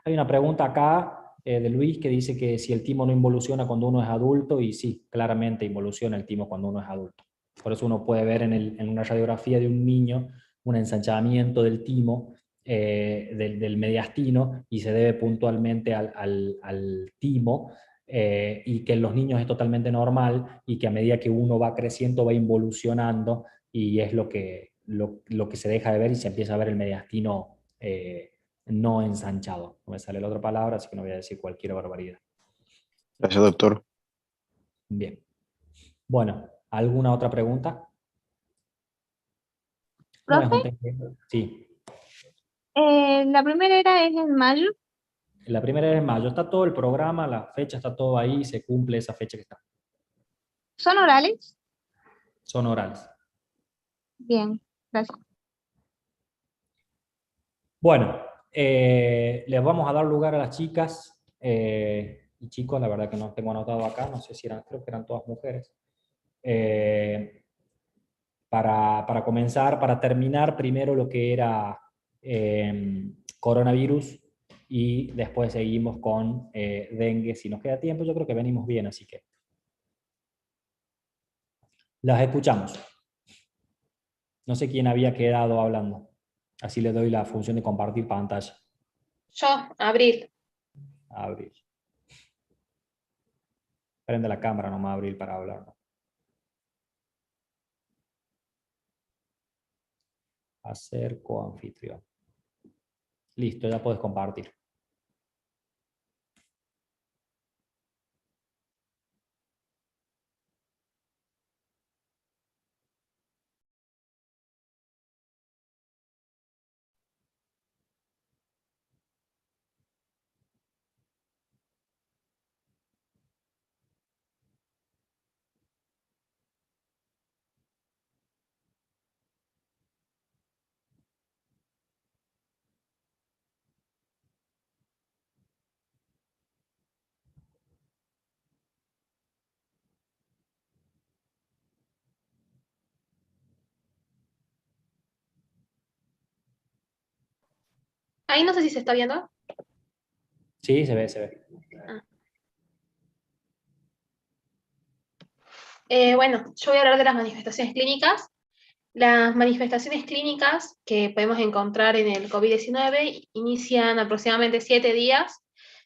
Hay una pregunta acá de Luis que dice que si el timo no involuciona cuando uno es adulto, y sí, claramente involuciona el timo cuando uno es adulto. Por eso uno puede ver en una radiografía de un niño un ensanchamiento del timo, del mediastino, y se debe puntualmente al timo, y que en los niños es totalmente normal, y que a medida que uno va creciendo va involucionando, y es lo que se deja de ver y se empieza a ver el mediastino no ensanchado. No me sale la otra palabra, así que no voy a decir cualquier barbaridad. Gracias, doctor. Bien. Bueno, ¿alguna otra pregunta? No es ¿Profe? un test. Sí. La primera es en mayo. La primera es en mayo. Está todo el programa, la fecha está todo ahí, se cumple esa fecha que está. ¿Son orales? Son orales. Bien, gracias. Bueno, les vamos a dar lugar a las chicas y chicos, la verdad que no tengo anotado acá, no sé si eran, creo que eran todas mujeres. Para comenzar, para terminar primero lo que era coronavirus, y después seguimos con dengue, si nos queda tiempo. Yo creo que venimos bien, así que las escuchamos. No sé quién había quedado hablando. Así le doy la función de compartir pantalla. Yo, Abril. Abril. Prende la cámara nomás, Abril, para hablar. Hacer coanfitrión. Listo, ya puedes compartir. Ahí no sé si se está viendo. Sí, se ve, se ve. Bueno, yo voy a hablar de las manifestaciones clínicas. Las manifestaciones clínicas que podemos encontrar en el COVID-19 inician aproximadamente 7 días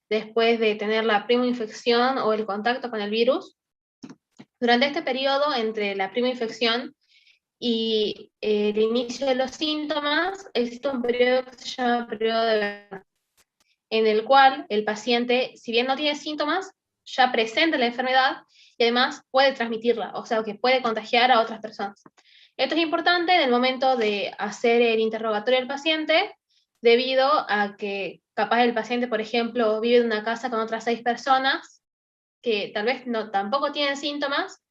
después de tener la primoinfección o el contacto con el virus. Durante este periodo, entre la primoinfección y el inicio de los síntomas, existe un periodo que se llama periodo de verdad, en el cual el paciente, si bien no tiene síntomas, ya presenta la enfermedad y además puede transmitirla, o sea, que puede contagiar a otras personas. Esto es importante en el momento de hacer el interrogatorio del paciente, debido a que capaz el paciente, por ejemplo, vive en una casa con otras 6 personas, que tal vez tampoco tienen síntomas,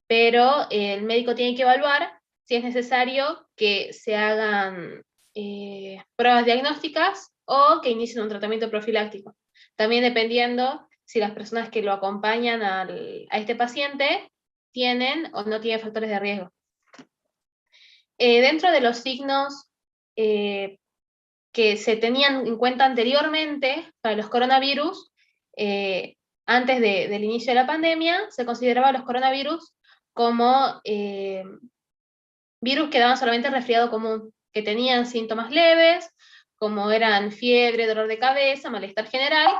pero el médico tiene que evaluar si es necesario que se hagan pruebas diagnósticas o que inicien un tratamiento profiláctico. También dependiendo si las personas que lo acompañan a este paciente tienen o no tienen factores de riesgo. Dentro de los signos que se tenían en cuenta anteriormente para los coronavirus, antes del inicio de la pandemia, se consideraba los coronavirus como virus que daban solamente resfriado común, que tenían síntomas leves, como eran fiebre, dolor de cabeza, malestar general,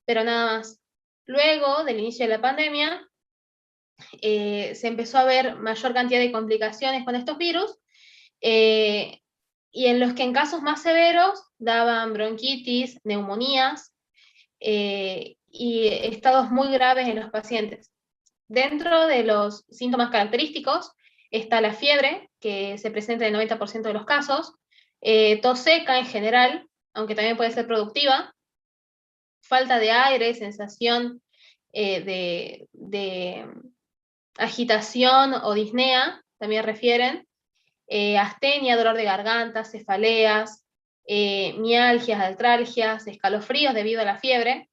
pero nada más. Luego del inicio de la pandemia, se empezó a ver mayor cantidad de complicaciones con estos virus, y en los que en casos más severos daban bronquitis, neumonías, y estados muy graves en los pacientes. Dentro de los síntomas característicos está la fiebre, que se presenta en el 90% de los casos, tos seca en general, aunque también puede ser productiva, falta de aire, sensación de agitación o disnea, también refieren, astenia, dolor de garganta, cefaleas, mialgias, artralgias, escalofríos debido a la fiebre.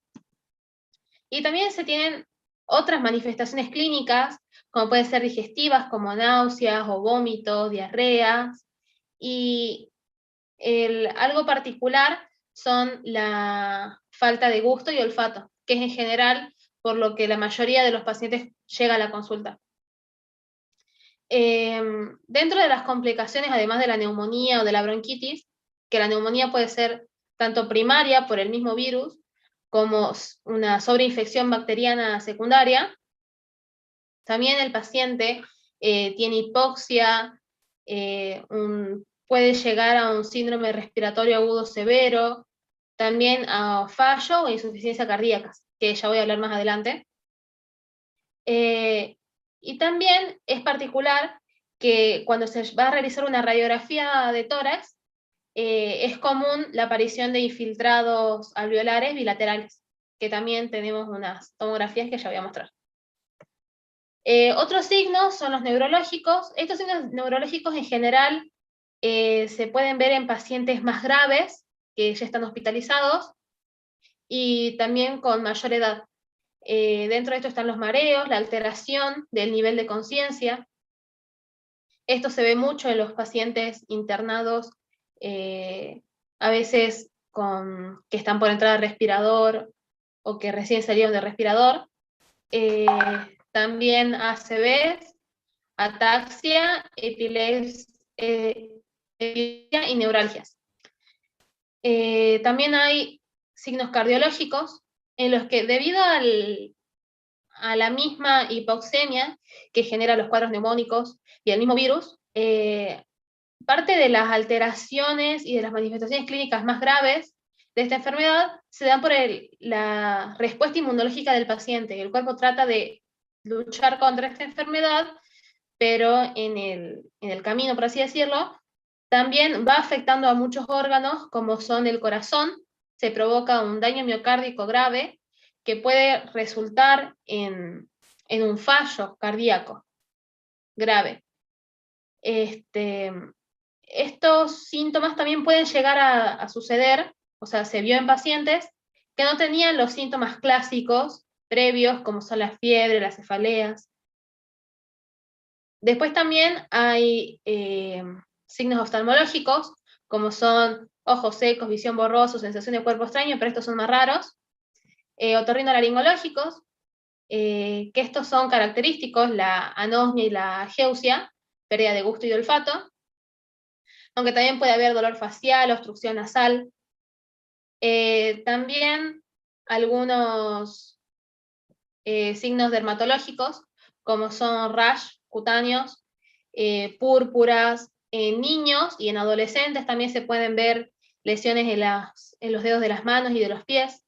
Y también se tienen otras manifestaciones clínicas, como pueden ser digestivas, como náuseas o vómitos, diarreas, y algo particular son la falta de gusto y olfato, que es en general por lo que la mayoría de los pacientes llega a la consulta. Dentro de las complicaciones, además de la neumonía o de la bronquitis, que la neumonía puede ser tanto primaria por el mismo virus, como una sobreinfección bacteriana secundaria, también el paciente tiene hipoxia, puede llegar a un síndrome respiratorio agudo severo, también a fallo o insuficiencia cardíaca, que ya voy a hablar más adelante. Y también es particular que cuando se va a realizar una radiografía de tórax, es común la aparición de infiltrados alveolares bilaterales, que también tenemos unas tomografías que ya voy a mostrar. Otros signos son los neurológicos. Estos signos neurológicos en general se pueden ver en pacientes más graves, que ya están hospitalizados, y también con mayor edad. Dentro de esto están los mareos, la alteración del nivel de conciencia. Esto se ve mucho en los pacientes internados, a veces que están por entrar al respirador o que recién salieron del respirador. También ACVs, ataxia, epilepsia y neuralgias. También hay signos cardiológicos en los que, debido a la misma hipoxemia que genera los cuadros neumónicos y el mismo virus, parte de las alteraciones y de las manifestaciones clínicas más graves de esta enfermedad se dan por la respuesta inmunológica del paciente. El cuerpo trata de luchar contra esta enfermedad, pero en el camino, por así decirlo, también va afectando a muchos órganos, como son el corazón. Se provoca un daño miocárdico grave que puede resultar en un fallo cardíaco grave. Estos síntomas también pueden llegar a suceder, o sea, se vio en pacientes que no tenían los síntomas clásicos previos, como son la fiebre, las cefaleas. Después también hay signos oftalmológicos, como son ojos secos, visión borrosa, sensación de cuerpo extraño, pero estos son más raros. Otorrinolaringológicos, que estos son característicos, la anosmia y la ageusia, pérdida de gusto y de olfato, aunque también puede haber dolor facial, obstrucción nasal. También algunos signos dermatológicos, como son rash cutáneos, púrpuras. En niños y en adolescentes también se pueden ver lesiones en los dedos de las manos y de los pies.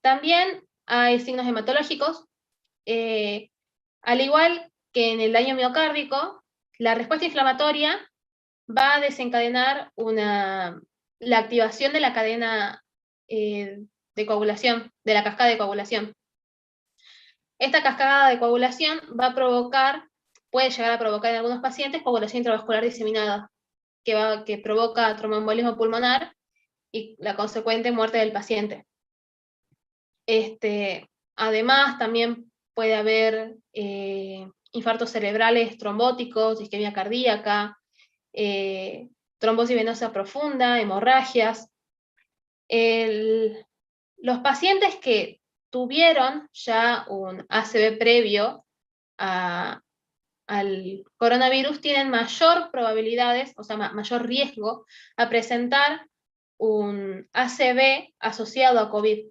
También hay signos hematológicos, al igual que en el daño miocárdico, la respuesta inflamatoria va a desencadenar la activación de la cadena de coagulación, de la cascada de coagulación. Esta cascada de coagulación va a provocar, puede llegar a provocar en algunos pacientes coagulación intravascular diseminada, que provoca tromboembolismo pulmonar y la consecuente muerte del paciente. Además, también puede haber infartos cerebrales trombóticos, isquemia cardíaca, trombosis venosa profunda, hemorragias. Los pacientes que tuvieron ya un ACV previo al coronavirus tienen mayor probabilidades, o sea, mayor riesgo a presentar un ACV asociado a COVID.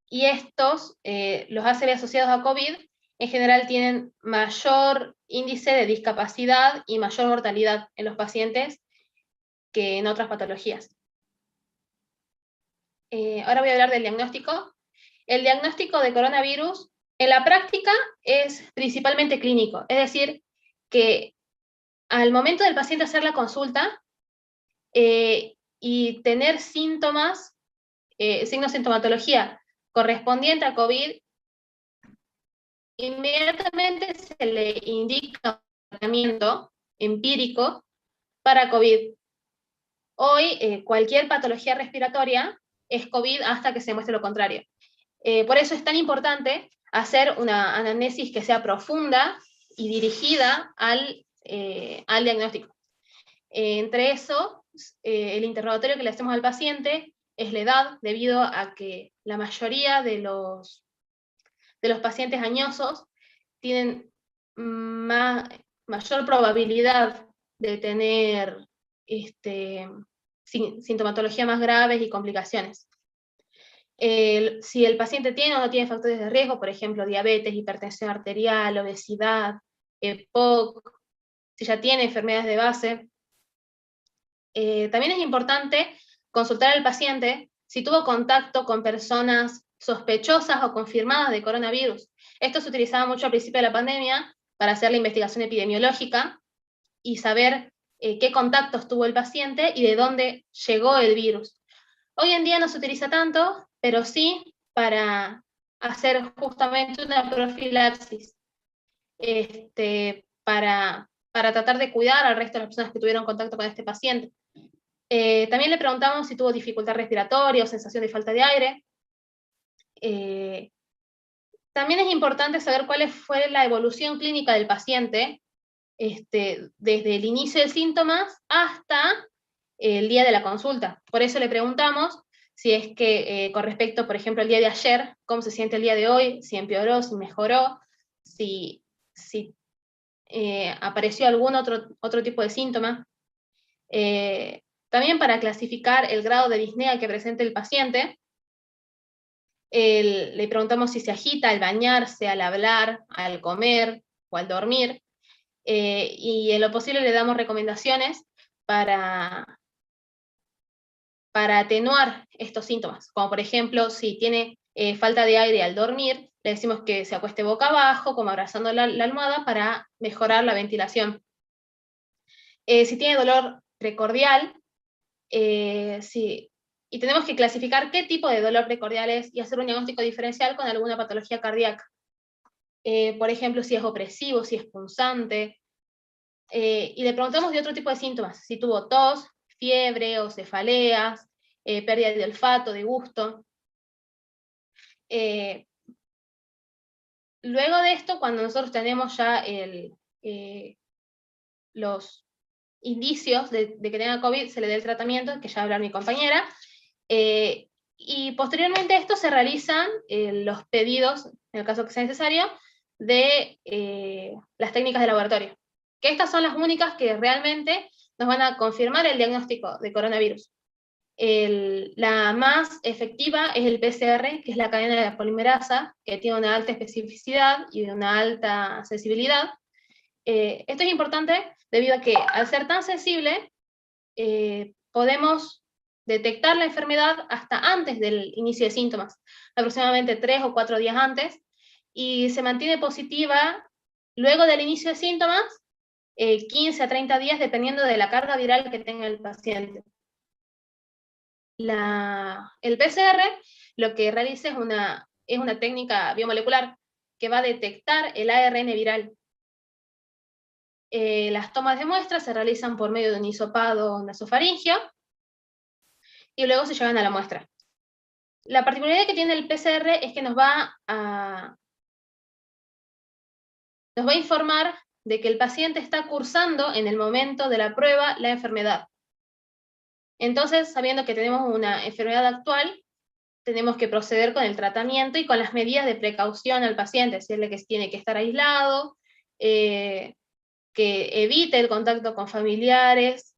Y estos, los ACV asociados a COVID, en general tienen mayor índice de discapacidad y mayor mortalidad en los pacientes que en otras patologías. Ahora voy a hablar del diagnóstico. El diagnóstico de coronavirus en la práctica es principalmente clínico, es decir, que al momento del paciente hacer la consulta y tener síntomas, signos de sintomatología correspondiente a COVID, inmediatamente se le indica un tratamiento empírico para COVID. Hoy cualquier patología respiratoria es COVID hasta que se muestre lo contrario. Por eso es tan importante hacer una anamnesis que sea profunda y dirigida al diagnóstico. Entre eso, el interrogatorio que le hacemos al paciente es la edad, debido a que la mayoría de los pacientes añosos tienen mayor probabilidad de tener sintomatología más graves y complicaciones. Si el paciente tiene o no tiene factores de riesgo, por ejemplo, diabetes, hipertensión arterial, obesidad, EPOC, si ya tiene enfermedades de base. También es importante consultar al paciente si tuvo contacto con personas sospechosas o confirmadas de coronavirus. Esto se utilizaba mucho al principio de la pandemia para hacer la investigación epidemiológica y saber qué contactos tuvo el paciente y de dónde llegó el virus. Hoy en día no se utiliza tanto, pero sí para hacer justamente una profilaxis, para tratar de cuidar al resto de las personas que tuvieron contacto con este paciente. También le preguntamos si tuvo dificultad respiratoria o sensación de falta de aire. También es importante saber cuál fue la evolución clínica del paciente, desde el inicio de síntomas hasta el día de la consulta. Por eso le preguntamos si es que con respecto, por ejemplo, al día de ayer, cómo se siente el día de hoy, si empeoró, si mejoró, si apareció algún otro tipo de síntoma. También para clasificar el grado de disnea que presenta el paciente, le preguntamos si se agita al bañarse, al hablar, al comer o al dormir, y en lo posible le damos recomendaciones para atenuar estos síntomas, como por ejemplo, si tiene falta de aire al dormir, le decimos que se acueste boca abajo, como abrazando la almohada, para mejorar la ventilación. Si tiene dolor precordial, y tenemos que clasificar qué tipo de dolor precordial es y hacer un diagnóstico diferencial con alguna patología cardíaca. Por ejemplo, si es opresivo, si es punzante, y le preguntamos de otro tipo de síntomas, si tuvo tos, fiebre o cefaleas, pérdida de olfato, de gusto. Luego de esto, cuando nosotros tenemos ya los indicios de que tenga COVID, se le dé el tratamiento, que ya va a hablar mi compañera, y posteriormente a esto se realizan los pedidos, en el caso que sea necesario, de las técnicas de laboratorio, que estas son las únicas que realmente nos van a confirmar el diagnóstico de coronavirus. La más efectiva es el PCR, que es la cadena de la polimerasa, que tiene una alta especificidad y una alta sensibilidad. Esto es importante debido a que al ser tan sensible, podemos detectar la enfermedad hasta antes del inicio de síntomas, aproximadamente 3 o 4 días antes, y se mantiene positiva luego del inicio de síntomas, 15 a 30 días, dependiendo de la carga viral que tenga el paciente. el PCR lo que realiza es una técnica biomolecular que va a detectar el ARN viral. Las tomas de muestras se realizan por medio de un hisopado nasofaringio y luego se llevan a la muestra. La particularidad que tiene el PCR es que nos va a informar de que el paciente está cursando en el momento de la prueba la enfermedad. Entonces, sabiendo que tenemos una enfermedad actual, tenemos que proceder con el tratamiento y con las medidas de precaución al paciente, decirle que tiene que estar aislado, que evite el contacto con familiares,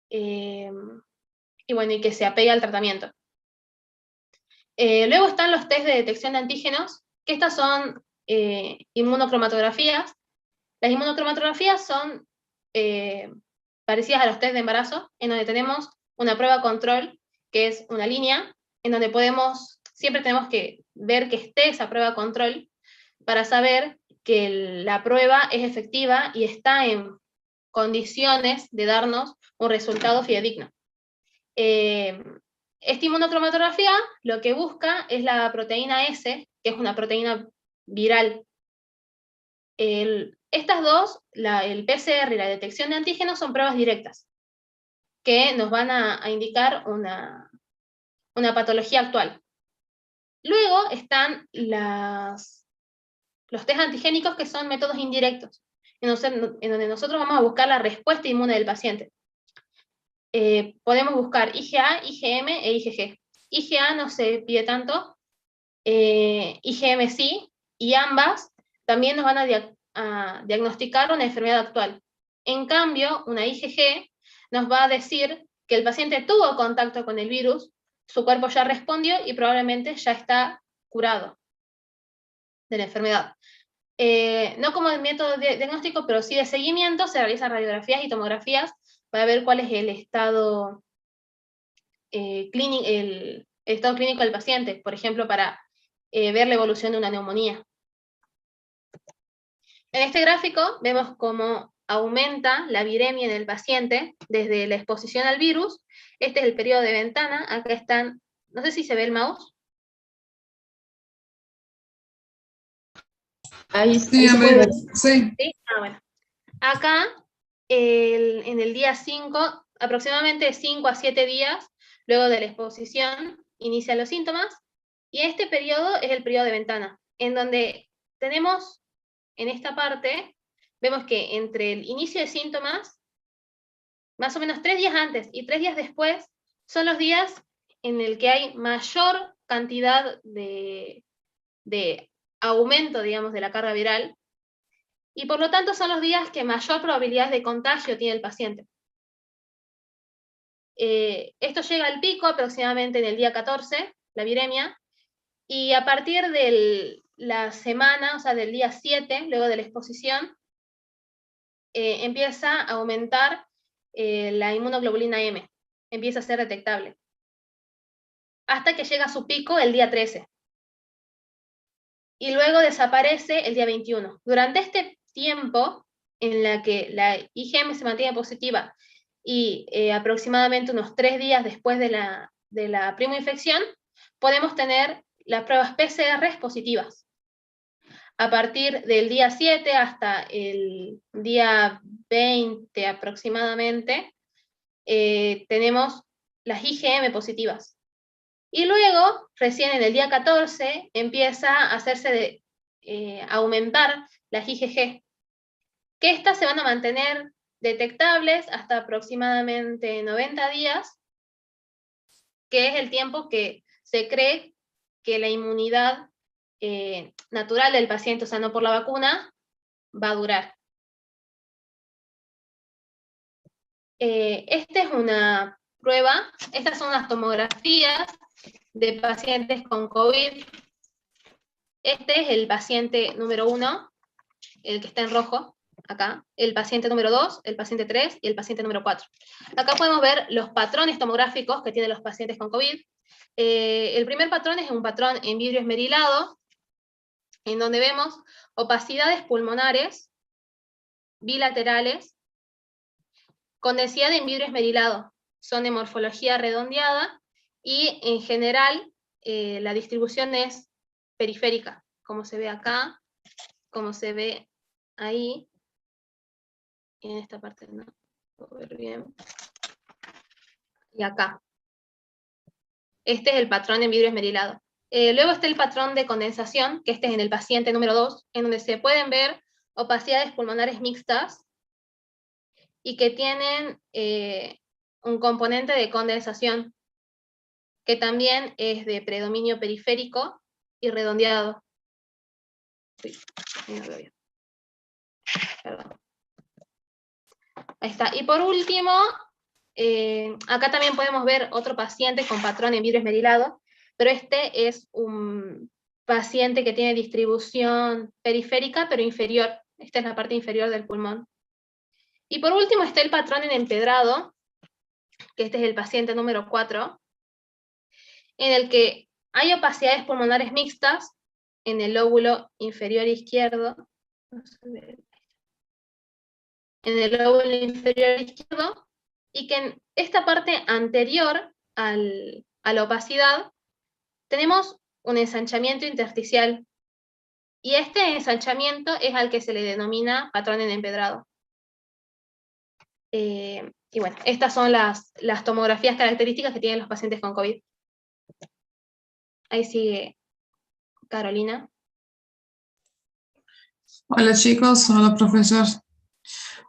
y bueno, y que se apegue al tratamiento. Luego están los test de detección de antígenos, que estas son inmunocromatografías. Las inmunocromatografías son parecidas a los test de embarazo, en donde tenemos una prueba control, que es una línea, en donde siempre tenemos que ver que esté esa prueba control, para saber que la prueba es efectiva y está en condiciones de darnos un resultado fidedigno. Esta inmunocromatografía lo que busca es la proteína S, que es una proteína viral. Estas dos, el PCR y la detección de antígenos, son pruebas directas, que nos van a indicar una patología actual. Luego están los test antigénicos, que son métodos indirectos, en donde nosotros vamos a buscar la respuesta inmune del paciente. Podemos buscar IgA, IgM e IgG. IgA no se pide tanto, IgM sí, y ambas también nos van a diagnosticar una enfermedad actual. En cambio, una IgG nos va a decir que el paciente tuvo contacto con el virus, su cuerpo ya respondió y probablemente ya está curado de la enfermedad. No como el método diagnóstico, pero sí de seguimiento, se realizan radiografías y tomografías para ver cuál es el estado clínico, el estado clínico del paciente, por ejemplo, para ver la evolución de una neumonía. En este gráfico vemos cómo aumenta la viremia en el paciente desde la exposición al virus. Este es el periodo de ventana. Acá están, no sé si se ve el mouse. Ahí Sí, se puede ver. sí. ¿Sí? Bueno. Acá, en el día 5, aproximadamente 5 a 7 días, luego de la exposición, inician los síntomas, y este periodo es el periodo de ventana, en donde tenemos, en esta parte, vemos que entre el inicio de síntomas, más o menos 3 días antes y 3 días después, son los días en el que hay mayor cantidad de aumento, digamos, de la carga viral, y por lo tanto son los días que mayor probabilidad de contagio tiene el paciente. Esto llega al pico aproximadamente en el día 14, la viremia, y a partir de la semana, o sea, del día 7, luego de la exposición, empieza a aumentar la inmunoglobulina M, empieza a ser detectable, hasta que llega a su pico el día 13. Y luego desaparece el día 21. Durante este tiempo, en la que la IgM se mantiene positiva y aproximadamente unos 3 días después de la primoinfección, podemos tener las pruebas PCR positivas. A partir del día 7 hasta el día 20 aproximadamente, tenemos las IgM positivas. Y luego, recién en el día 14, empieza a hacerse aumentar las IgG, que estas se van a mantener detectables hasta aproximadamente 90 días, que es el tiempo que se cree que la inmunidad natural del paciente, o sea, no por la vacuna, va a durar. Esta es una prueba, estas son las tomografías de pacientes con COVID. Este es el paciente número 1, el que está en rojo, acá, el paciente número 2, el paciente 3 y el paciente número 4. Acá podemos ver los patrones tomográficos que tienen los pacientes con COVID. El primer patrón es un patrón en vidrio esmerilado, en donde vemos opacidades pulmonares bilaterales con densidad en vidrio esmerilado. Son de morfología redondeada y en general la distribución es periférica, como se ve acá, como se ve ahí, en esta parte no puedo ver bien, y acá. Este es el patrón en vidrio esmerilado. Luego está el patrón de condensación, que este es en el paciente número 2, en donde se pueden ver opacidades pulmonares mixtas y que tienen un componente de condensación, que también es de predominio periférico y redondeado. Sí, ahí no lo veo. Perdón. Ahí está. Y por último, acá también podemos ver otro paciente con patrón en vidrio esmerilado, pero este es un paciente que tiene distribución periférica, pero inferior. Esta es la parte inferior del pulmón. Y por último está el patrón en empedrado, que este es el paciente número 4, en el que hay opacidades pulmonares mixtas en el lóbulo inferior izquierdo. En el lóbulo inferior izquierdo, y que en esta parte anterior a la opacidad tenemos un ensanchamiento intersticial, y este ensanchamiento es al que se le denomina patrón en empedrado. Y bueno, estas son las tomografías características que tienen los pacientes con COVID. Ahí sigue Carolina. Hola chicos, hola profesor.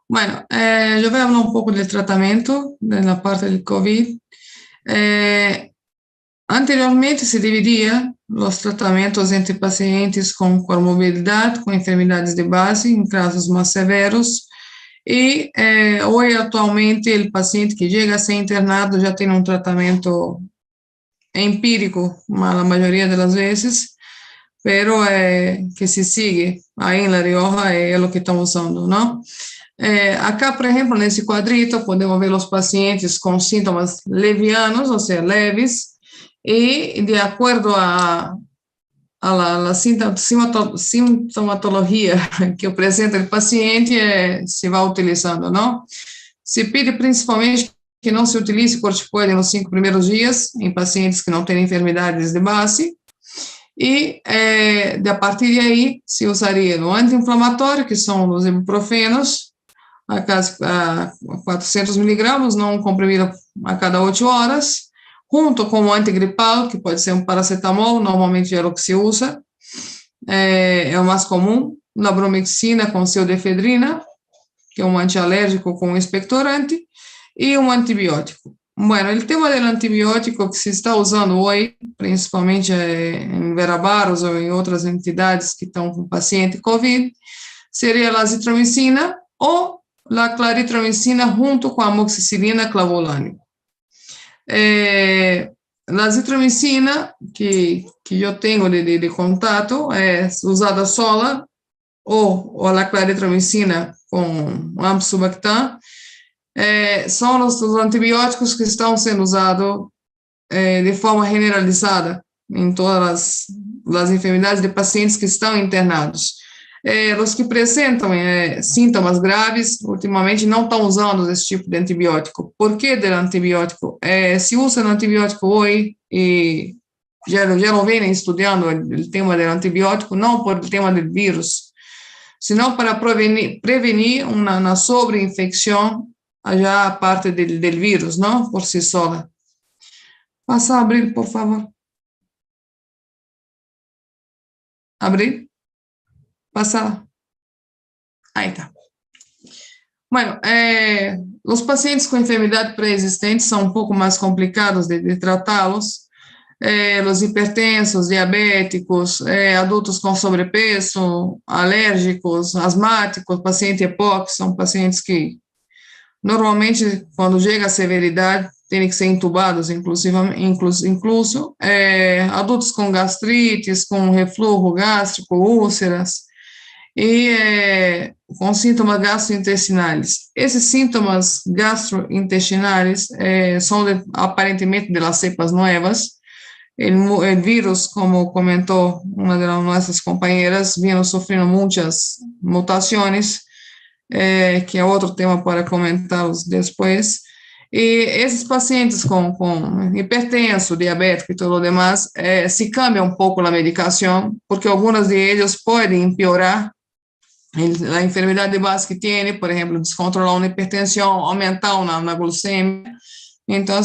Bueno, yo voy a hablar un poco del tratamiento de la parte del COVID. Anteriormente se dividía los tratamientos entre pacientes con comorbilidad, con enfermedades de base, en casos más severos, y hoy actualmente el paciente que llega a ser internado ya tiene un tratamiento empírico, la mayoría de las veces, pero que se sigue ahí en La Rioja es lo que estamos usando, ¿no? Acá, por ejemplo, nesse quadrito, podemos ver os pacientes com síntomas levianos, ou seja, leves, e de acordo a la sintomatologia que apresenta o paciente, se vai utilizando, não? Se pede principalmente que não se utilize corticoide nos 5 primeiros dias, em pacientes que não têm enfermidades de base, e a partir de aí se usaria o anti-inflamatório, que são os ibuprofenos, a 400 miligramas, não um comprimido a cada 8 horas, junto com o antigripal, que pode ser um paracetamol, normalmente é o que se usa, é o mais comum, la bromexina com pseudoefedrina, que é um antialérgico com expectorante, e um antibiótico. Bueno, o tema do antibiótico que se está usando hoje, principalmente em Verabaros ou em outras entidades que estão com paciente COVID, seria a azitromicina ou a claritromicina junto com a amoxicilina clavulánica. A azitromicina que eu tenho de contato é usada sola ou a claritromicina com amsubactam, são os antibióticos que estão sendo usados de forma generalizada em todas as enfermidades de pacientes que estão internados. Os que apresentam sintomas graves, ultimamente não estão usando esse tipo de antibiótico. Por que do antibiótico? Se usa antibiótico hoje, e já não vêm estudando o tema do antibiótico, não por o tema do vírus, senão para prevenir uma sobreinfecção já a parte del vírus, não? Por si sola. Passa a abrir, por favor. Abrir. Passa. Aí está. Bueno, os pacientes com enfermidade pré-existente são um pouco mais complicados de tratá-los. Os hipertensos, diabéticos, adultos com sobrepeso, alérgicos, asmáticos, paciente EPOC, são pacientes que normalmente, quando chega a severidade, têm que ser intubados, incluso adultos com gastrites, com refluxo gástrico, úlceras, e com sintomas gastrointestinais. Esses sintomas gastrointestinais são aparentemente de las cepas novas. O vírus, como comentou uma de nossas companheiras, vino sofrendo muitas mutações, que é outro tema para comentarmos depois. E esses pacientes com hipertenso, diabético e todo o demais, se cambia um pouco a medicação, porque algumas de elas podem empeorar a enfermidade de base que tem, por exemplo, descontrolar uma hipertensão, aumentar na glucemia. Então,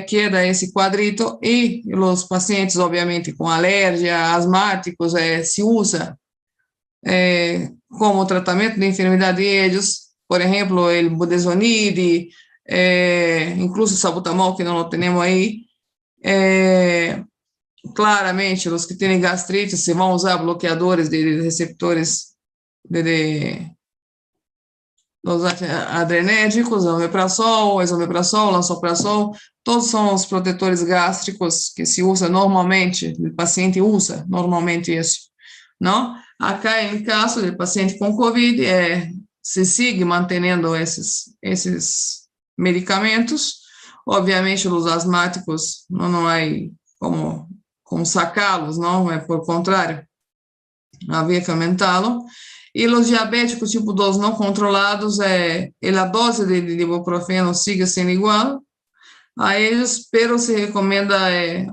queda esse quadrito e os pacientes, obviamente, com alergia, asmáticos, se usa como tratamento de enfermidade de eles, por exemplo, o budesonide, incluso o salbutamol, que não temos aí. Claramente, os que têm gastrite, se vão usar bloqueadores de receptores dos adrenérgicos, omeprazol, esomeprazol, lansoprazol, todos são os protetores gástricos que se usa normalmente, o paciente usa normalmente isso, não? Acá, em caso de paciente com COVID, se segue mantendo esses medicamentos. Obviamente, os asmáticos não há como sacá-los, não, por contrário, havia que aumentá-lo. E os diabéticos tipo 2 não controlados, a dose de ibuprofeno sigue sendo igual a eles, pero se recomenda,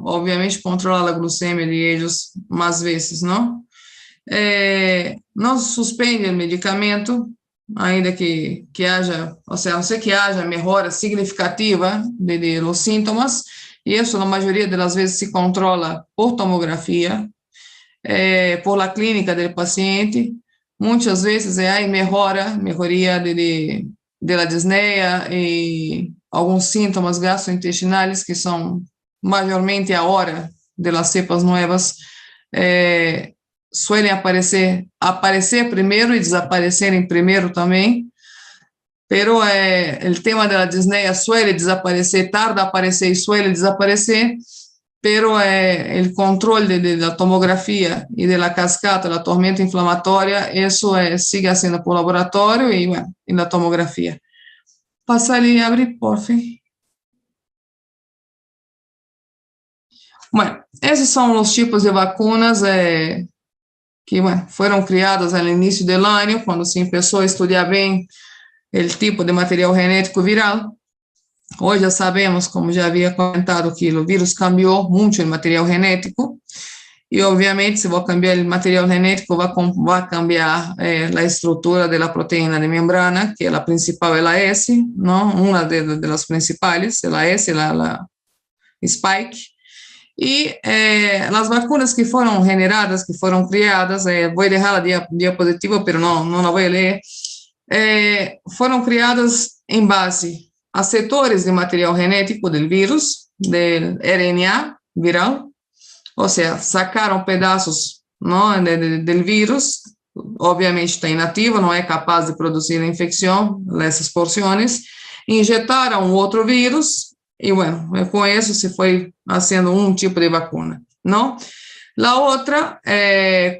obviamente, controlar a glucemia de eles mais vezes, não? Não suspende o medicamento, ainda que haja, ou seja, a não ser que haja melhora significativa de los sintomas, e isso, na maioria das vezes, se controla por tomografia, por la clínica do paciente. Muitas vezes há melhoria de la disneia e alguns sintomas gastrointestinais que são maiormente a hora de las cepas novas, suelen aparecer primeiro e desaparecerem primeiro também, pero o tema da disneia suele desaparecer, tarda a aparecer e suele desaparecer, pero o controle da tomografia e da cascata, da tormenta inflamatória, isso sigue sendo por laboratório e na tomografia. Passa ali, abre, por favor. Bueno, esses são os tipos de vacunas que foram criadas no início do ano, quando se começou a estudar bem o tipo de material genético viral. Hoje já sabemos, como já havia comentado, que o vírus cambiou muito o material genético, e obviamente, se vou cambiar o material genético, vai cambiar a estrutura da proteína de membrana, que a principal é a S, não? Uma das principais, a S, a spike. E as vacunas que foram generadas, que foram criadas, vou deixar a diapositiva, mas não a vou ler, foram criadas em base a setores de material genético do vírus, do RNA viral, ou seja, sacaram pedaços do vírus, obviamente está inativo, não é capaz de produzir a infecção nessas porções, injetaram outro vírus, e, com isso se foi fazendo um tipo de vacuna, não? A outra,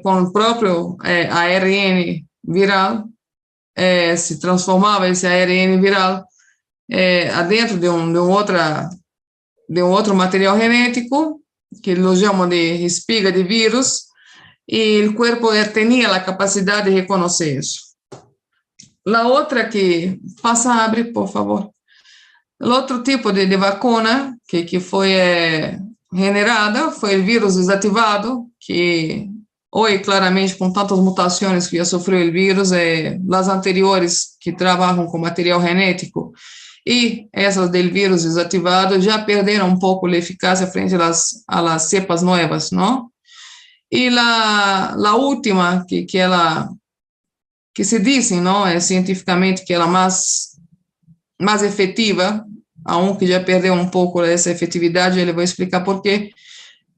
com o próprio ARN viral, se transformava esse ARN viral dentro de um outro material genético, que eles chamam de espiga de vírus, e o corpo tinha a capacidade de reconhecer isso. A outra que passa, abre, por favor. O outro tipo de vacuna que foi generada foi o vírus desativado, que hoje, claramente, com tantas mutações que já sofreu o vírus, as anteriores que trabalham com material genético e essas do vírus desativado já perderam um pouco a eficácia frente às cepas novas, não? E a última, que se diz, não, cientificamente que ela mais efetiva, aunque já perdeu um pouco essa efetividade, ele vai explicar por quê.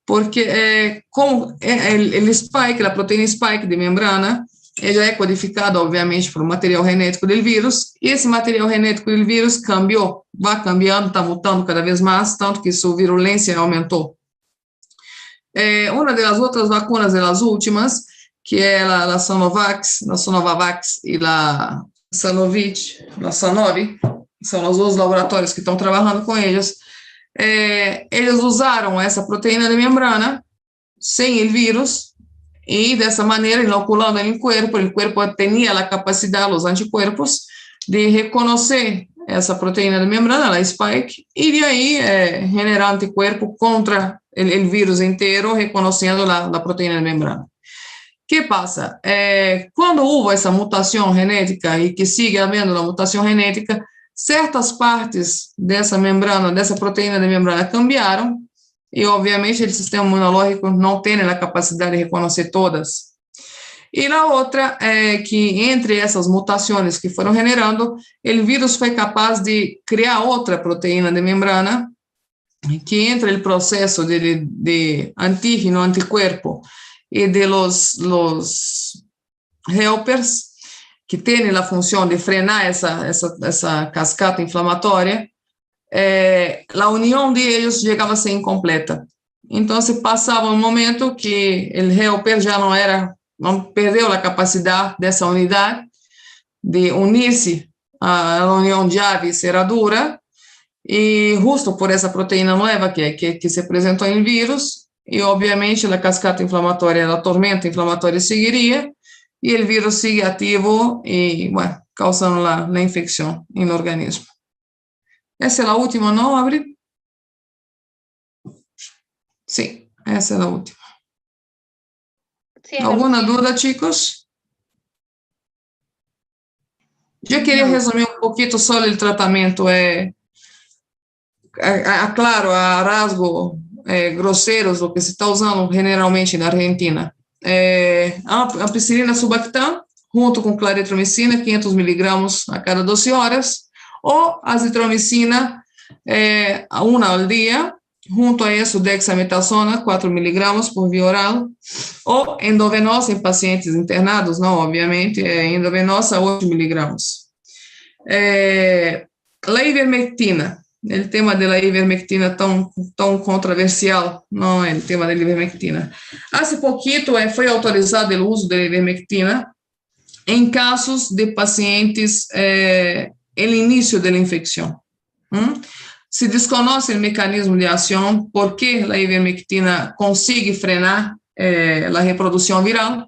Porque como o spike, a proteína spike de membrana, já é codificada, obviamente, por material genético do vírus, e esse material genético do vírus cambiou, vai cambiando, está mutando cada vez mais, tanto que sua virulência aumentou. Uma das outras vacunas, das últimas, que é a Sonovavax e a Sanovi, são os dois laboratórios que estão trabalhando com eles, eles usaram essa proteína de membrana sem o vírus, e dessa maneira, inoculando no corpo, o corpo tinha a capacidade, os anticorpos, de reconhecer essa proteína de membrana, a spike, e de aí generar anticorpo contra o vírus inteiro, reconhecendo a proteína de membrana. O que passa? Quando houve essa mutação genética e que sigue havendo a mutação genética, certas partes dessa membrana, dessa proteína de membrana cambiaram, e obviamente o sistema imunológico não tem a capacidade de reconhecer todas. E a outra é que entre essas mutações que foram generando, o vírus foi capaz de criar outra proteína de membrana que entre o processo de antígeno, anticuerpo e de los helpers, que têm a função de frenar essa cascata inflamatória, a união de eles chegava a ser incompleta. Então, se passava um momento que o helper já não perdeu a capacidade dessa unidade de unir-se à união llave cerradura, e justo por essa proteína nova que se apresentou em vírus, e obviamente a cascata inflamatória, a tormenta inflamatória seguiria, e o vírus sigue ativo e, bueno, causando a infecção no organismo. Essa é a última, não, Abril? Sim, essa é a última. Sí, ¿Alguna duda, chicos? Yo quería resumir un poquito sobre el tratamiento. Claro, a rasgo groseiros, lo que se está usando generalmente na Argentina. Ampicilina subactam, junto com claritromicina, 500 miligramas a cada 12 horas, ou azitromicina, uma ao dia, junto a isso, dexametasona, 4 miligramas por via oral, ou endovenosa em pacientes internados, não, obviamente, endovenosa, 8 miligramas. A ivermectina, o tema da ivermectina tão controversial, não é o tema da ivermectina. Há pouquito foi autorizado o uso da ivermectina em casos de pacientes, no início da infecção. Se desconhece o mecanismo de ação, por que a ivermectina consegue frenar a reprodução viral.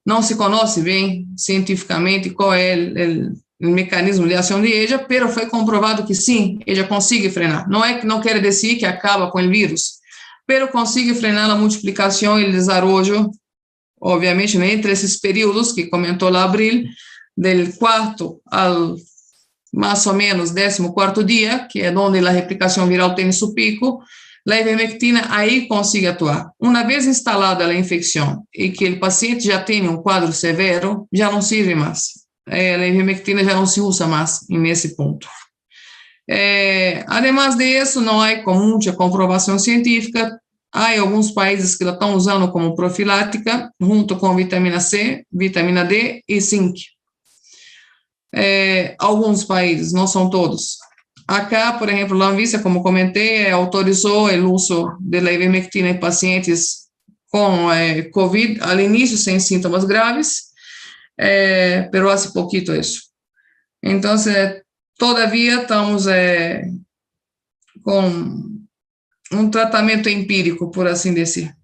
Não se conhece bem cientificamente qual é o mecanismo de ação de ella, pero foi comprovado que sim, ella consegue frenar. Não quer dizer que acaba com o vírus, pero consegue frenar a multiplicação e o desenvolvimento, obviamente, entre esses períodos que comentou lá Abril, del quarto ao mais ou menos 14º dia, que é onde a replicação viral tem seu pico, a ivermectina aí consegue atuar. Uma vez instalada a infecção e que o paciente já tem um quadro severo, já não serve mais. A ivermectina já não se usa mais nesse ponto. Además de isso, não há muita comprovação científica. Há alguns países que la estão usando como profilática, junto com vitamina C, vitamina D e zinc. Alguns países, não são todos. Acá, por exemplo, a Anvisa, como comentei, autorizou o uso da ivermectina em pacientes com COVID, ao início sem sintomas graves, pero hace poquito isso. Então, todavia, estamos com um tratamento empírico, por assim dizer.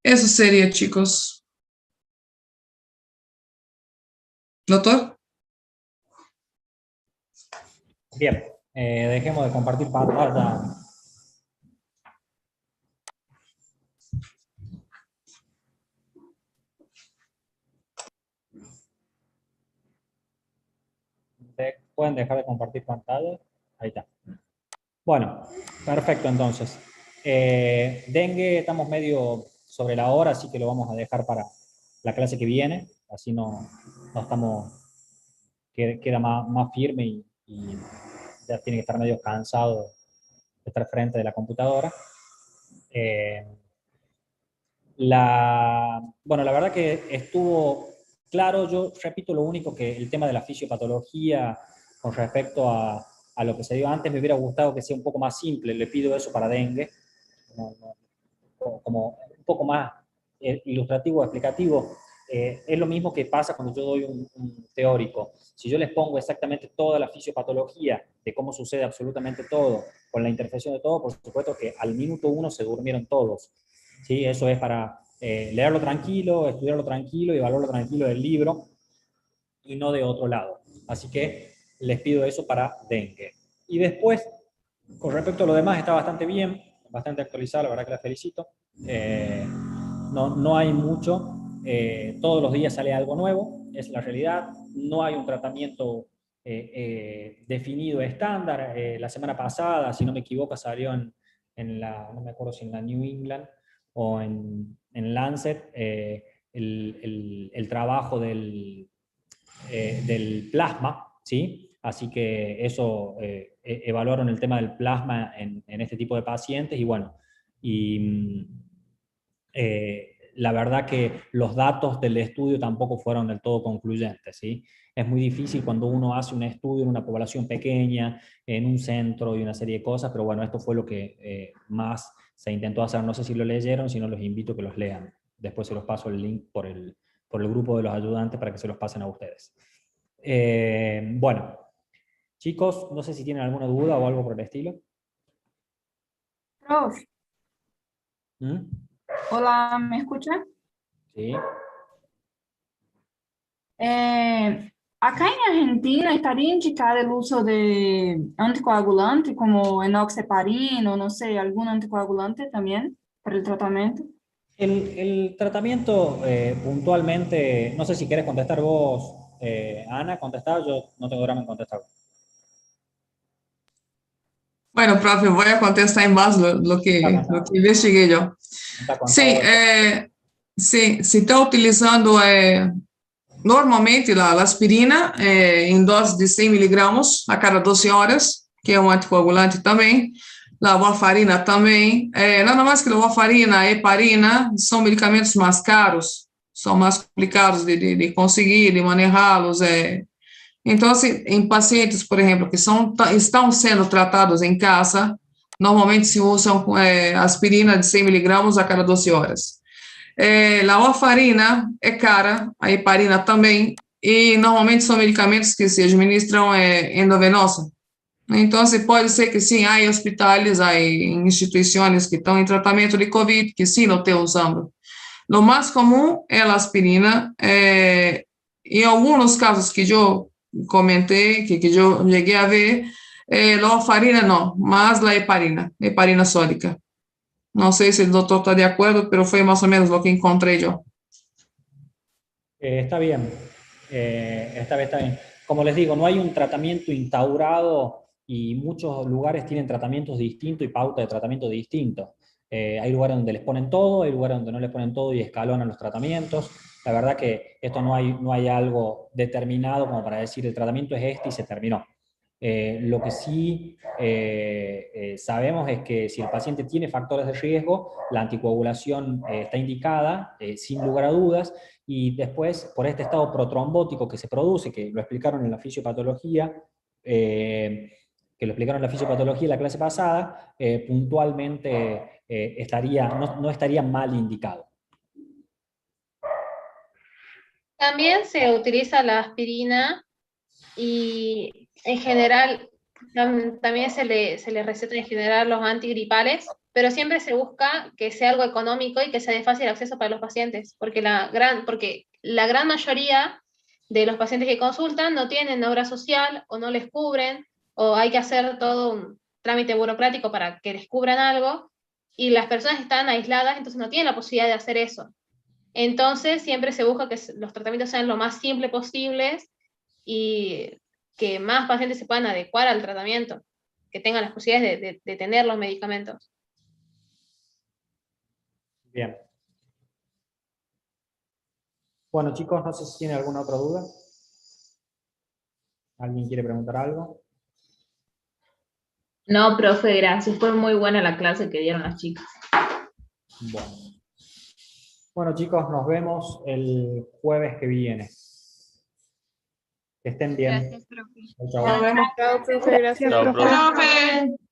Isso seria, chicos. Doutor? Bien, dejemos de compartir pantalla. ¿Pueden dejar de compartir pantalla? Ahí está. Bueno, perfecto entonces. Dengue, estamos medio sobre la hora, así que lo vamos a dejar para la clase que viene, así no estamos, queda más firme y ya tiene que estar medio cansado de estar frente de la computadora. Bueno, la verdad que estuvo claro. Yo repito lo único, que el tema de la fisiopatología con respecto a lo que se dio antes, me hubiera gustado que sea un poco más simple. Le pido eso para dengue, como un poco más ilustrativo, explicativo. Es lo mismo que pasa cuando yo doy un teórico. Si yo les pongo exactamente toda la fisiopatología de cómo sucede absolutamente todo, con la interfección de todo, por supuesto que al minuto 1 se durmieron todos. ¿Sí? Eso es para leerlo tranquilo, estudiarlo tranquilo y evaluarlo tranquilo del libro, y no de otro lado. Así que les pido eso para dengue. Y después, con respecto a lo demás, está bastante bien, bastante actualizado, la verdad que la felicito. No hay mucho, todos los días sale algo nuevo, es la realidad. No hay un tratamiento definido estándar. La semana pasada, si no me equivoco, salió en la, no me acuerdo si en la New England o en Lancet, el trabajo del plasma, ¿sí? Así que eso, evaluaron el tema del plasma en este tipo de pacientes y bueno, la verdad que los datos del estudio tampoco fueron del todo concluyentes, ¿sí? Es muy difícil cuando uno hace un estudio en una población pequeña, en un centro y una serie de cosas, pero bueno, esto fue lo que más se intentó hacer. No sé si lo leyeron, si no los invito a que los lean. Después se los paso el link por el grupo de los ayudantes para que se los pasen a ustedes. Bueno, chicos, no sé si tienen alguna duda o algo por el estilo. Prof, hola, ¿me escucha? Sí. Acá en Argentina estaría indicado el uso de anticoagulante como enoxaparina o no sé, algún anticoagulante también para el tratamiento. El tratamiento puntualmente, no sé si querés contestar vos, Ana, contestar, yo no tengo drama en contestar. Bueno, profe, voy a contestar en base a lo que investigué yo. Sí, se está utilizando normalmente la aspirina em dose de 100 miligramos a cada 12 horas, que é um anticoagulante também. A warfarina também. Nada mais que a warfarina e heparina são medicamentos mais caros, são mais complicados de conseguir, de manejá-los. Então, assim, em pacientes, por exemplo, que estão sendo tratados em casa, normalmente se usam aspirina de 100 miligramos a cada 12 horas. A warfarina é cara, a heparina também, e normalmente são medicamentos que se administram endovenosa. Então, pode ser que sim, há hospitais, há instituições que estão em tratamento de COVID, que sim, não estão usando. O mais comum é a aspirina. Em alguns casos que eu comentei, que eu cheguei a ver, a warfarina não, mas a heparina sódica. No sé si el doctor está de acuerdo, pero fue más o menos lo que encontré yo. Está bien, está bien. Como les digo, no hay un tratamiento instaurado y muchos lugares tienen tratamientos distintos y pauta de tratamiento distintos. Hay lugares donde les ponen todo, hay lugares donde no les ponen todo y escalonan los tratamientos. La verdad que esto no hay algo determinado como para decir el tratamiento es este y se terminó. Lo que sí sabemos es que si el paciente tiene factores de riesgo, la anticoagulación está indicada, sin lugar a dudas, y después, por este estado protrombótico que se produce, que lo explicaron en la fisiopatología, la clase pasada, puntualmente no estaría mal indicado. También se utiliza la aspirina y en general también se le receta en general los antigripales, pero siempre se busca que sea algo económico y que sea de fácil acceso para los pacientes, porque la gran mayoría de los pacientes que consultan no tienen obra social o no les cubren, o hay que hacer todo un trámite burocrático para que les cubran algo, y las personas están aisladas, entonces no tienen la posibilidad de hacer eso. Entonces siempre se busca que los tratamientos sean lo más simples posibles y que más pacientes se puedan adecuar al tratamiento, que tengan las posibilidades de tener los medicamentos. Bien. Bueno, chicos, no sé si tienen alguna otra duda. ¿Alguien quiere preguntar algo? No, profe, gracias. Fue muy buena la clase que dieron las chicas. Bueno, chicos, nos vemos el jueves que viene. Que estén bien. Gracias, profe. Chau, chau. Nos vemos, profe. Gracias, Gracias, profe. profe.